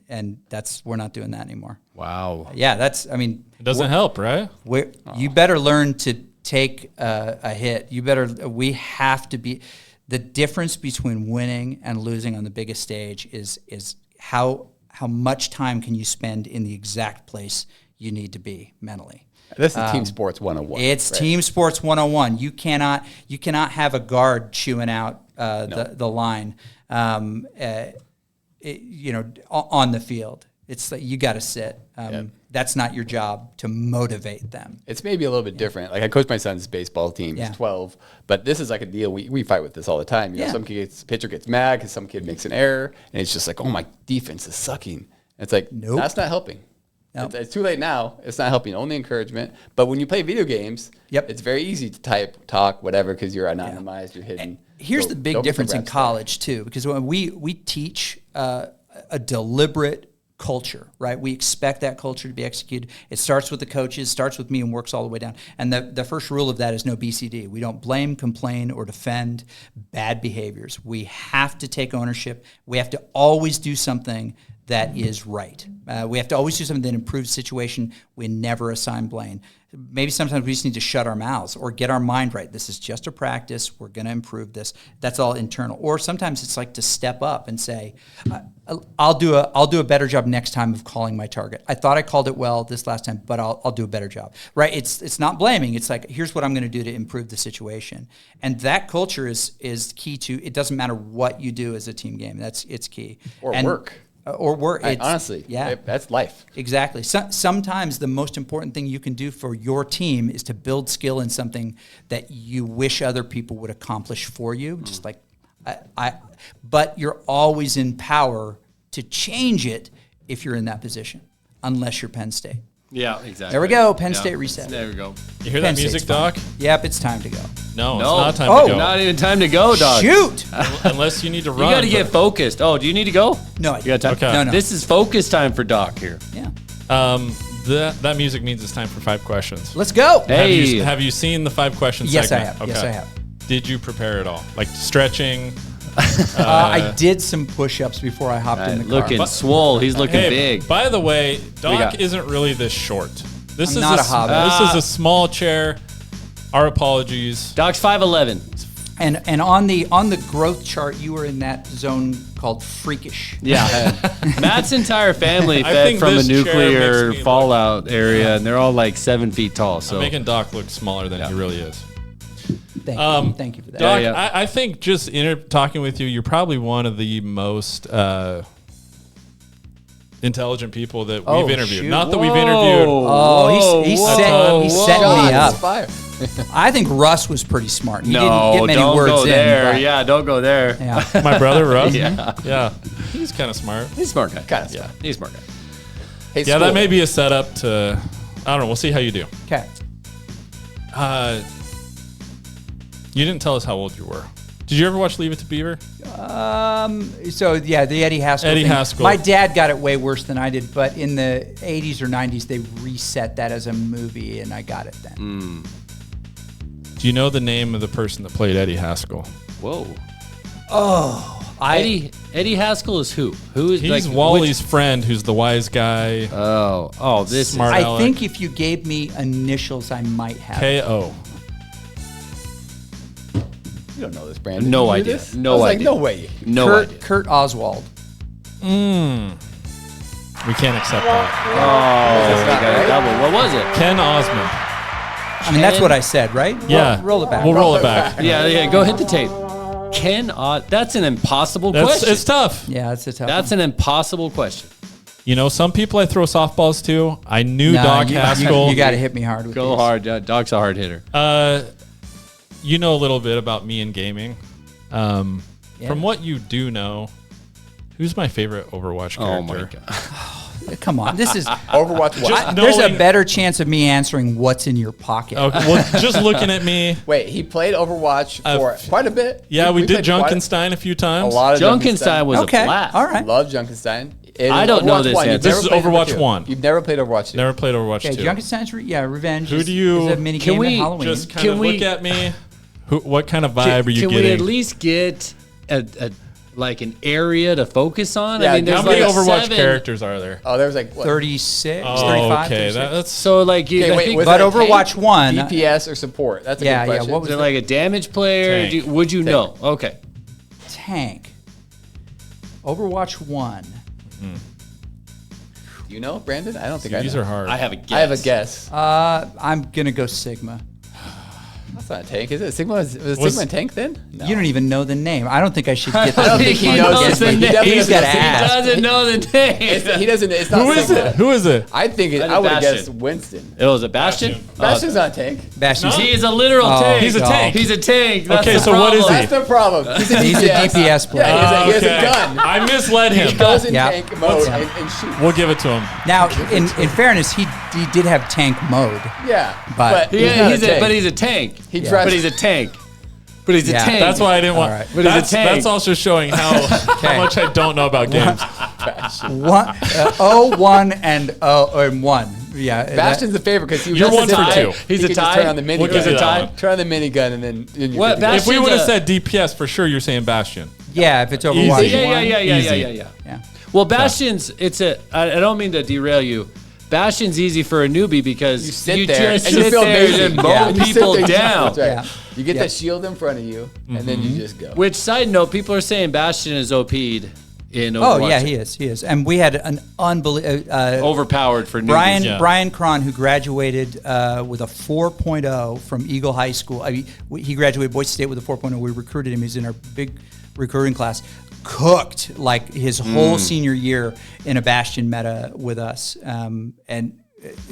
and we're not doing that anymore. Wow. Yeah, it Doesn't help, right? You better learn to take a hit. We have to be. The difference between winning and losing on the biggest stage is how much time can you spend in the exact place you need to be mentally. This is team sports 101. It's right? team sports 101. You cannot have a guard chewing out the line, on the field. It's like you got to sit. That's not your job to motivate them. It's maybe a little bit different. Like I coach my son's baseball team. He's 12, but this is like a deal. We fight with this all the time. You know, some pitcher gets mad because some kid makes an error, and it's just like, oh, my defense is sucking. And it's like, Nope. That's not helping. Nope. It's too late now. It's not helping. Only encouragement. But when you play video games, it's very easy to type, talk, whatever, because you're anonymized, you're hidden. Here's So the big don't get difference in reps college too, because when we teach a deliberate culture, right? We expect that culture to be executed. It starts with the coaches, starts with me, and works all the way down. And the first rule of that is no BCD. We don't blame, complain, or defend bad behaviors. We have to take ownership. We have to always do something that is right. We have to always do something that improves the situation. We never assign blame. Maybe sometimes we just need to shut our mouths or get our mind right. This is just a practice. We're going to improve this. That's all internal. Or sometimes it's like to step up and say, I'll do a better job next time of calling my target. I thought I called it well this last time, but I'll do a better job. Right? It's not blaming. It's like, here's what I'm going to do to improve the situation. And that culture is key to, it doesn't matter what you do as a team game. It's key. Or work. Honestly, that's life. Exactly. Sometimes the most important thing you can do for your team is to build skill in something that you wish other people would accomplish for you. Just like but you're always in power to change it if you're in that position, unless you're Penn State. Yeah, exactly. There we go. Penn State reset. There we go. You hear Penn that music, State's fine. Doc? Yep, it's time to go. No, No. it's not time to go. Not even time to go, dog. Shoot! Unless you need to You run. got to get focused. Oh, do you need to go? No, I You got time? Okay. No. This is focus time for Doc here. Yeah. That music means it's time for 5 questions. Let's go. Hey. Have you seen the 5 questions Yes, I segment? have. Yes, I have. Did you prepare at all? Like stretching? I did some push-ups before I hopped in the car. Looking swole. He's looking Hey, big. by the way, Doc got? isn't really this short. This I'm is not a hobbit. This is a small chair. Our apologies. Doc's 5'11". And on the growth chart, you were in that zone called freakish. Yeah. Matt's entire family I fed think from a this chair nuclear makes me fallout area, and they're all like 7 feet tall. So I'm making Doc look smaller than he really is. Thank you for that. Doc, Yeah. I think just talking with you, you're probably one of the most intelligent people that we've interviewed. shoot. Not that we've interviewed. Oh, he's setting me up. Shots fired. I think Russ was pretty smart. He no, didn't get many don't words go in. there. but- Yeah, don't go there. Yeah. My brother Russ. Yeah. He's kind of smart. He's a smart guy. Kinda Yeah, smart. he's a smart guy. Hey, Yeah, that school. may be a setup to. I don't know. We'll see how you do. Okay. You didn't tell us how old you were. Did you ever watch Leave It to Beaver? So yeah, the Eddie Haskell. Eddie thing. Haskell. My dad got it way worse than I did, but in the 80s or 90s, they reset that as a movie, and I got it then. Do you know the name of the person that played Eddie Haskell? Whoa. Oh, Eddie Haskell is who? Who is He's like, Wally's friend, who's the wise guy. This Smart. is. I Alec. think if you gave me initials, I might have. K.O. You don't know this, Brandon. No Did you do idea. this? No I was idea. like, no way. No idea. Kurt Oswald. We can't accept that. Oh, we got a double. What was it? Ken Osmond. I mean, that's what I said, right? Yeah. Roll it back. We'll roll it back. Yeah. Go hit the tape. That's an impossible question. It's tough. Yeah, it's a tough That's one. an impossible question. You know, some people I throw softballs to. I knew No, Doc Haskell. You got to hit me hard with Go these. hard. Doc's a hard hitter. You know a little bit about me and gaming. From what you do know, who's my favorite Overwatch character? Oh my god. Come on, this is. Overwatch what? Just There's a knowing- better chance of me answering what's in your pocket. Okay, well, just looking at me. Wait, he played Overwatch for quite a bit. Yeah, we did played quite Junkenstein a few A times. lot of Junkenstein was Okay, a blast. all right. Love Junkenstein. I don't know Overwatch this 1. You've answer. never This is played number Overwatch 2. 1. You've never played Overwatch 2. Never played Overwatch Okay, 2. Junkenstein's Revenge. Who do you- is a mini Can game we at Halloween. Just kind Can of we- look at me. What kind of vibe are you Can getting? we at least get a like an area to focus on? Yeah, I mean, How there's many like Overwatch 7. characters are there? Oh, there was like what? 36, Oh, 35, okay. 36. That's So like, Okay, I wait, think was But it a Overwatch tank, 1 DPS or support? That's a Yeah, good yeah, question. what was is it like a damage player? Tank. Would you know? Okay. tank. Overwatch 1. Do you know, Brandon? I don't think I these know. are hard. I have a guess. I have a guess. I'm going to go Sigma. That's not a tank, is it? Sigma was Sigma a tank then? No. You don't even know the name. I don't think I should get I don't this. think he he knows knows the it, but he name. definitely He's doesn't got to know He ask. doesn't know the name. He doesn't. It's not. Who is Sigma. it? Who is it? I think I I would have Bastion. guessed Winston. It was a Bastion. Bastion's not a tank. Bastion. He is a literal Oh, tank. He's a God. tank. He's a tank. That's Okay, the so what is problem. he? That's the problem. He's a He's a DPS player. Yeah, he has Okay. a gun. I misled He him. goes in Yeah. tank mode Yeah. and shoots. We'll give it to him. Now, in fairness, he did have tank mode. Yeah, But- he's not a tank. But he's a tank. He Yeah. drives. But he's a tank. But he's a Yeah. tank. That's why I didn't want. All right. But he's a That's, tank. that's also showing how much I don't know about games. One, 1 and 1. Yeah. that- Bastion's the favorite because he was You're just one for tie. two. He's He a could just tie? turn on the minigun. We'll give you that one. Turn on the minigun and then you're What, good to go. Bastion- If we would have a- said DPS, for sure you're saying Bastion. yeah, if it's Overwatch Easy. 1. Easy. Yeah. Well, Bastion's, I don't mean to derail you. Bastion's easy for a newbie because You sit there just and you sit feel there amazing. and mow Yeah. You sit people there, down. That's right. Yeah. You get Yeah. that shield in front of you and then you just go. Which, side note, people are saying Bastion is OP'd in Overwatch. Oh, yeah, he is. And we had an unbelievable... Overpowered for newbies. Yeah. Brian Cron, who graduated with a 4.0 from Eagle High School. I mean, he graduated Boise State with a 4.0. We recruited him. He's in our big recruiting class. Cooked like his whole senior year in a Bastion meta with us. And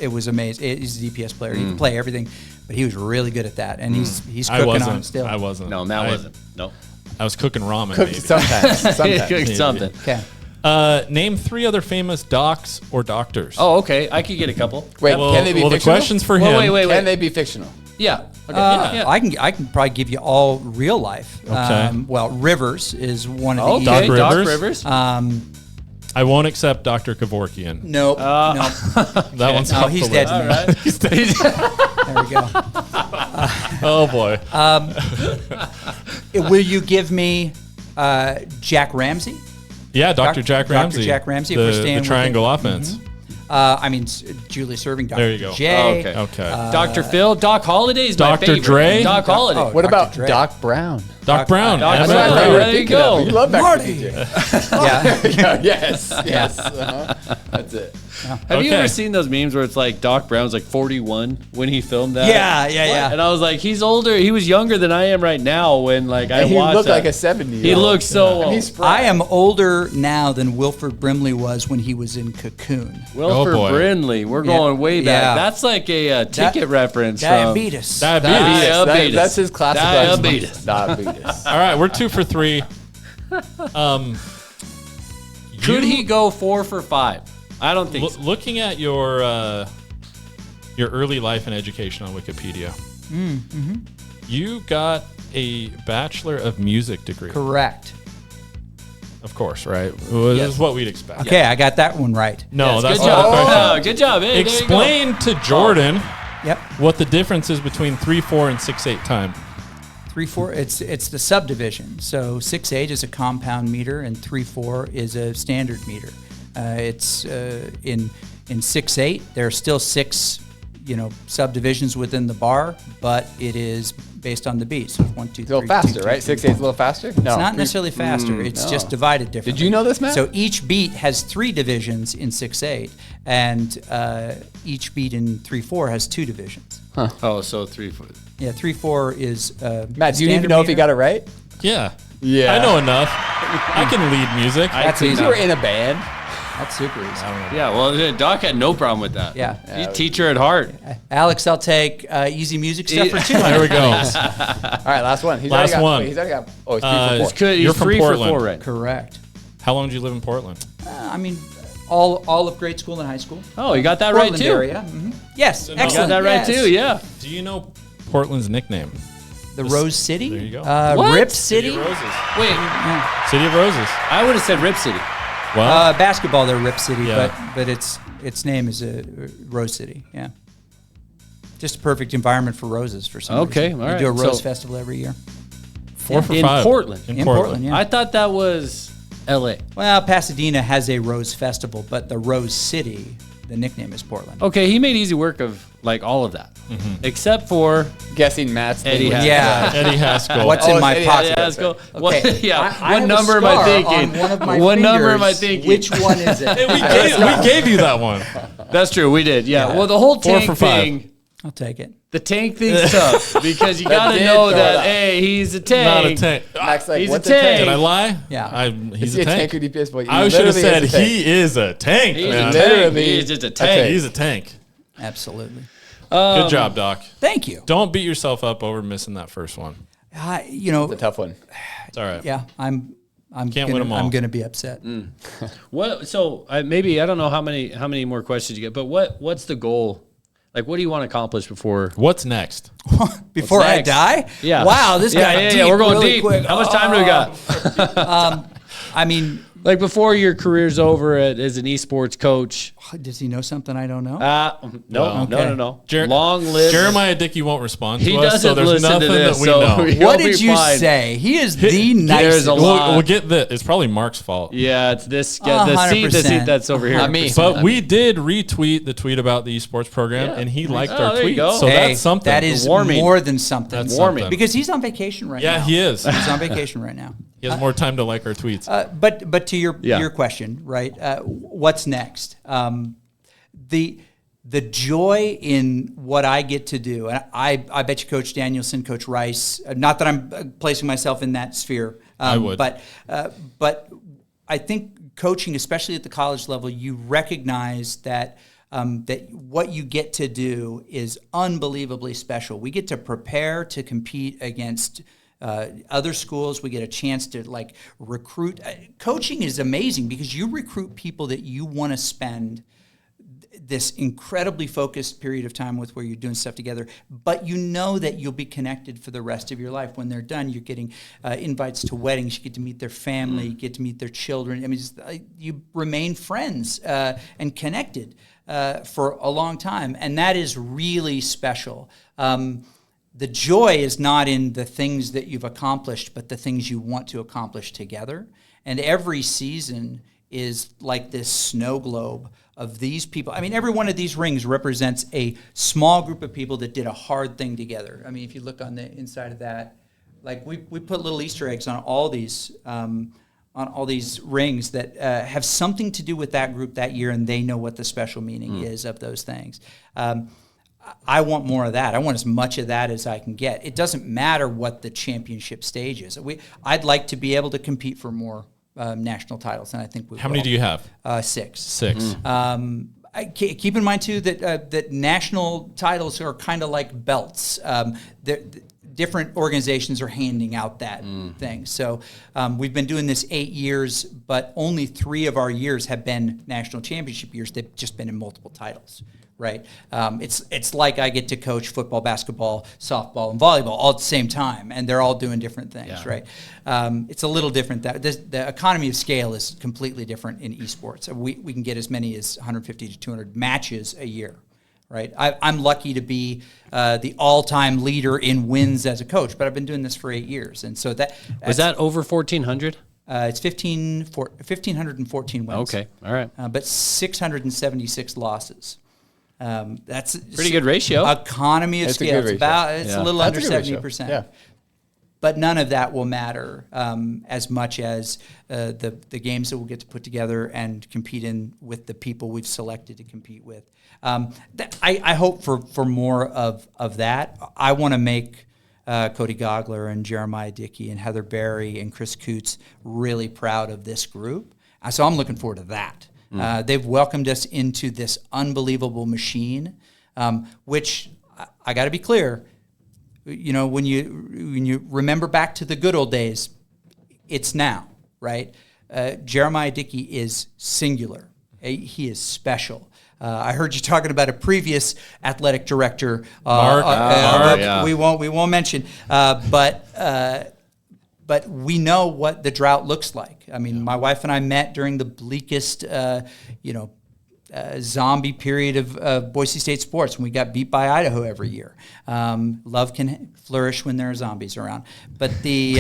it was amazing. He's a DPS player. He can play everything, but he was really good at that. And he's I cooking on it wasn't. still. I wasn't. No, Matt wasn't. No. I was cooking ramen. Cooked Maybe. sometimes. He Sometimes. cooked something. Okay. Name 3 other famous docs or doctors. Oh, okay. I could get a couple. Wait, well, can they be well the fictional? question's for Well, him. wait. Can they be fictional? Yeah. Okay. yeah. I can probably give you all real life. Okay. Well, Rivers is one of the Okay. Doc easiest. Doc Rivers? Rivers. I won't accept Dr. Kevorkian. Nope. No. That one's No, off he's the dead list. to me. Right. There we go. Oh boy. Will you give me Jack Ramsey? Yeah, Dr. Jack Dr. Ramsey. Jack Ramsey, if we're The staying with triangle it. offense. I mean, Julie Serving, Dr. There you go. J. Oh, okay. Okay. Dr. Phil. Doc Holiday is my Dr. favorite. Dre? Doc Holiday. Oh, What Dr. about Dre. Doc Brown? Doc Brown. Doc That's Brown. my There favorite. you Thinking of. go. You love Dr. Marty. DJ. Yeah. Yes. Yes. That's it. Have you Okay. ever seen those memes where it's like Doc Brown's like 41 when he filmed that? Yeah. And I was like, he's older. He was younger than I am right now when like I And he watched looked that. like a 70-year-old. He looks so old. He's spry. I am older now than Wilford Brimley was when he was in Cocoon. Wilford Oh, boy. Brindley. We're going way back. Yeah. That's like a ticket reference Diabetes. Diabetes. Diabetes. That's his classic. Diabetes. Diabetes. All right, we're 2 for 3. Could he go 4 for 5? I don't think so. Looking at your early life and education on Wikipedia, you got a Bachelor of Music degree. Correct. Of course, right? Well, Yes. This is what we'd expect. Okay, I got that one right. No, Yes, that's good not job. the question. Oh, good job. Hey, there you go. Explain to Jordan Yep. what the difference is between 3/4 and 6/8 time. 3/4. It's the subdivision. So 6/8 is a compound meter, and 3/4 is a standard meter. It's in 6/8 there are still 6 subdivisions within the bar, but it is based on the beat. So 1, 2, 3. It's a little faster, right? 6/8 is a little faster? No. It's not necessarily faster. It's just divided differently. Did you know this, Matt? So each beat has 3 divisions in 6/8, and each beat in 3/4 has 2 divisions. Huh. Oh, so 3/4. Yeah, 3/4 is. Matt, do you even know if he got it right? Yeah. Yeah. I know enough. I can lead music. That's You easy. were in a band. That's super easy. Yeah, well, Doc had no problem with that. Yeah. He's a teacher at heart. Alex, I'll take easy music stuff for 200. There we go. All right, last one. He's Last already got, one. Wait, he's already got. Oh, he's 3 for 4. He's You're from 3 Portland. for 4 right. Correct. How long did you live in Portland? I mean, all of grade school and high school. Oh, you got that right Portland too. area. Yes, You You excellent. got that right yes. too. Yeah. Do you know Portland's nickname? The Rose City. There you go. What? Rip City. City of Roses. Wait, Yeah. City of Roses. I would have said Rip City. Well, Basketball, they're Rip City, Yeah. but its name is Rose City. Yeah. Just a perfect environment for roses for some Okay, reason. all We right. do a rose So- festival every year. 4 for in 5. Portland. In Portland, yeah. I thought that was L.A. Well, Pasadena has a rose festival, but the Rose City, the nickname is Portland. Okay, he made easy work of like all of that, except for Guessing Matt's Eddie name. Haskell. Yeah. Eddie Haskell. What's Oh, in my Eddie pocket? Haskell. Let's go. Okay. What, yeah. I What have a number am I star thinking? on one of my What number am I fingers. thinking? Which one is it? we gave you that one. That's true. We did. Yeah. Yeah. Well, the whole 4 tank for 5. thing. I'll take it. The tank thing's tough because you got to did know throw that. it out. Hey, he's a tank. Not a tank. Max, like, He's a what's tank. Did I lie? Yeah. He's Is he a tank. or DPS boy? I should have said Literally is a tank. he is a tank. He's man. a tank. Literally He's just a a tank. tank. He's a tank. Absolutely. Good job, Doc. Thank you. Don't beat yourself up over missing that first one. It's a tough one. It's all right. Yeah, I'm Can't win 'em all. I'm gonna be upset. What? So maybe I don't know how many more questions you get, but what's the goal? Like, what do you want to accomplish before? What's next? Before I next? die? Yeah. Wow, this got deep. Yeah. We're going really deep. quick. How much time do we got? I mean, Like before your career's over as an esports coach. does he know something I don't know? No. Jer- Long live Jeremiah Dickey won't respond to He us, so doesn't there's listen to nothing this, that we so know. he'll What be did you fine. say? He is the There's nicest. a lot. We'll get the. It's probably Mark's fault. Yeah, it's this guy. The 100%. seat that's over here. Not me. But we did retweet the tweet about the esports program, Yeah. and he liked Oh, our there you tweet. go. So Hey, that's something. that is Warming. more than something. That's warming. something. Because he's on vacation right now. Yeah, he is. He's on vacation right now. He has more time to like our tweets. But to your Yeah. your question, right? What's next? The joy in what I get to do, and I bet you Coach Danielson, Coach Rice, not that I'm placing myself in that sphere. I would. But I think coaching, especially at the college level, you recognize that that what you get to do is unbelievably special. We get to prepare to compete against other schools. We get a chance to recruit. Coaching is amazing because you recruit people that you want to spend this incredibly focused period of time with where you're doing stuff together, but you know that you'll be connected for the rest of your life. When they're done, you're getting invites to weddings, you get to meet their family, you get to meet their children. I mean, you remain friends and connected for a long time, and that is really special. The joy is not in the things that you've accomplished, but the things you want to accomplish together. And every season is like this snow globe of these people. I mean, every one of these rings represents a small group of people that did a hard thing together. I mean, if you look on the inside of that, like we put little Easter eggs on all these rings that have something to do with that group that year, and they know what the special meaning is of those things. I want more of that. I want as much of that as I can get. It doesn't matter what the championship stage is. I'd like to be able to compete for more national titles, and I think we will. How many do you have? 6. 6. Keep in mind too that national titles are kind of like belts. Different organizations are handing out that thing. So we've been doing this 8 years, but only 3 of our years have been national championship years. They've just been in multiple titles. Right, it's like I get to coach football, basketball, softball, and volleyball all at the same time, and they're all doing different things. Right, it's a little different. The economy of scale is completely different in esports. We can get as many as 150 to 200 matches a year. Right, I'm lucky to be the all-time leader in wins as a coach, but I've been doing this for 8 years, and so Was that over 1,400? It's 1,514 wins. Okay, all right. But 676 losses. That's pretty good ratio. Economy of It's a scale. good It's ratio. a little under That's a good ratio. 70%. Yeah. But none of that will matter as much as the games that we'll get to put together and compete in with the people we've selected to compete with. I hope for more of that. I want to make Cody Gogler and Jeremiah Dickey and Heather Berry and Chris Coots really proud of this group. So I'm looking forward to that. They've welcomed us into this unbelievable machine, which I got to be clear. When you remember back to the good old days, it's now, right? Jeremiah Dickey is singular. He is special. I heard you talking about a previous athletic director, Mark. We won't mention, but we know what the drought looks like. I mean, my wife and I met during the bleakest, zombie period of Boise State sports when we got beat by Idaho every year. Love can flourish when there are zombies around, but the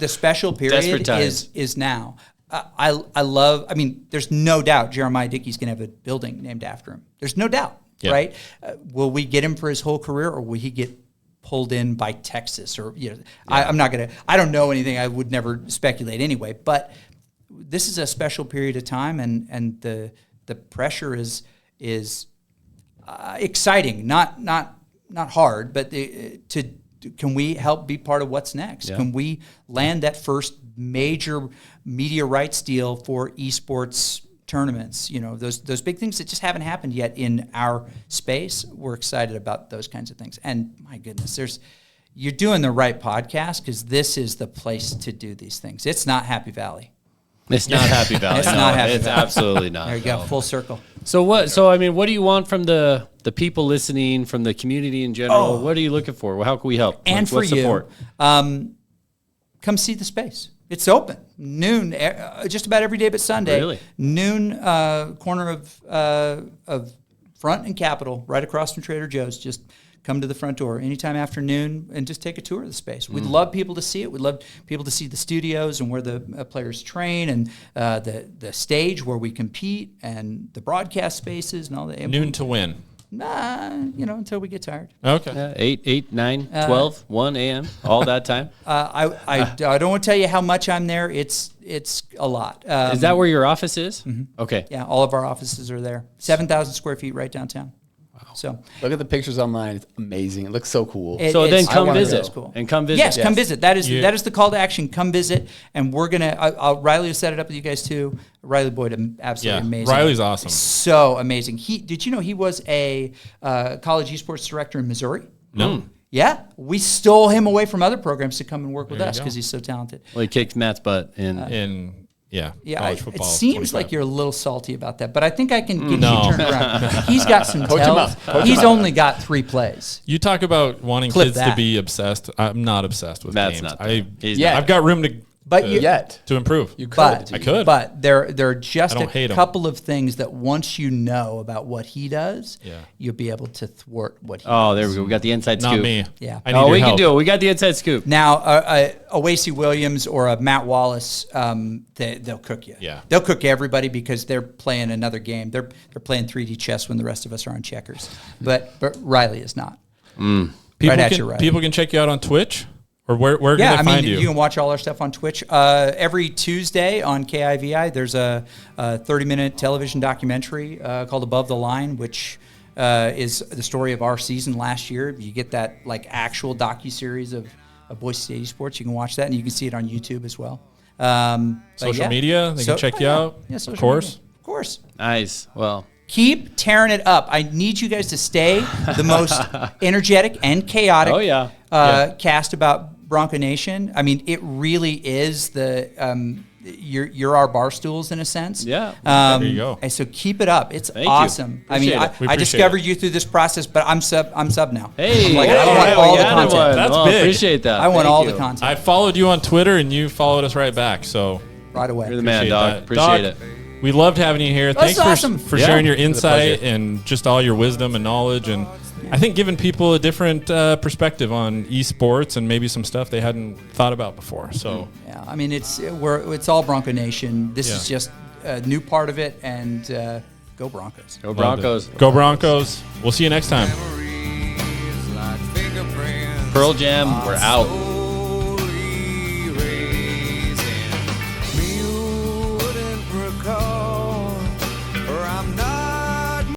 special period is now. I love. I mean, there's no doubt Jeremiah Dickey's going to have a building named after him. There's no doubt, right? Will we get him for his whole career, or will he get pulled in by Texas? Or I'm not gonna. I don't know anything. I would never speculate anyway. But this is a special period of time, and the pressure is exciting, not hard, but can we help be part of what's next? Yeah. Can we land that first major media rights deal for esports tournaments? Those big things that just haven't happened yet in our space. We're excited about those kinds of things. And my goodness, you're doing the right podcast, because this is the place to do these things. It's not Happy Valley. It's not Happy Valley. It's not Happy It's Valley. absolutely not. There you go, full circle. So what do you want from the people listening, from the community in general? What are you looking for? How can we help? And for you, come see the space. It's open noon, just about every day but Sunday. Really? Noon, corner of Front and Capitol, right across from Trader Joe's. Just come to the front door anytime after noon and just take a tour of the space. We'd love people to see it. We'd love people to see the studios and where the players train, and the stage where we compete, and the broadcast spaces and all that. Noon to win. Until we get tired. Okay. 8, 9, 12, 1 a.m., all that time. I don't want to tell you how much I'm there. It's a lot. Is that where your office is? Mm-hmm. Okay. Yeah, all of our offices are there. 7,000 square feet right downtown. Wow. So look at the pictures online. It's amazing. It looks so cool. Then come visit. Cool. And come visit. Yes, come visit. That is the call to action. Come visit, and we're gonna. Riley will set it up with you guys too. Riley Boyd, absolutely amazing. Riley's awesome. So amazing. Did you know he was a college esports director in Missouri? No. Yeah, we stole him away from other programs to come and work with us because he's so talented. Well, he kicked Matt's butt in college football. It seems like you're a little salty about that, but I think I can get you turned around. He's got some tells. He's only got 3 plays. You talk about wanting kids to be obsessed. I'm not obsessed with Matt's games. not. I've got room to improve. You could. I could. But there are just a couple of things that once you know about what he does, you'll be able to thwart what he does. Oh, there we go. We got the inside scoop. Not me. Yeah. I need your help. Can do it. We got the inside scoop. Now, a Wasey Williams or a Matt Wallace, they'll cook you. Yeah. They'll cook everybody because they're playing another game. They're playing 3D chess when the rest of us are on checkers. But Riley is not. People can check you out on Twitch. Or where can they find you? You can watch all our stuff on Twitch. Every Tuesday on KIVI, there's a 30-minute television documentary called Above the Line, which is the story of our season last year. You get that actual docuseries of Boise State Esports. You can watch that, and you can see it on YouTube as well. Social media, they can check you out. Yeah, of course. Media. Of course. Nice. Well, keep tearing it up. I need you guys to stay the most energetic and chaotic cast about Bronco Nation. I mean, it really is you're our bar stools in a sense. Yeah. There you go. And so keep it up. It's Thank awesome. You. I discovered you through this process, but I'm sub now. Hey, I want all the content. That's big. Appreciate that. I want all the content. I followed you on Twitter, and you followed us right back. So right away. You're the man, Doc. Appreciate it. We loved having you here. That's Thanks awesome. for sharing your insight and just all your wisdom and knowledge, and I think giving people a different perspective on esports and maybe some stuff they hadn't thought about before. So yeah, I mean it's all Bronco Nation. This is just a new part of it, and Go Broncos. Go Broncos. Go Broncos. We'll see you next time. Pearl Jam, we're out.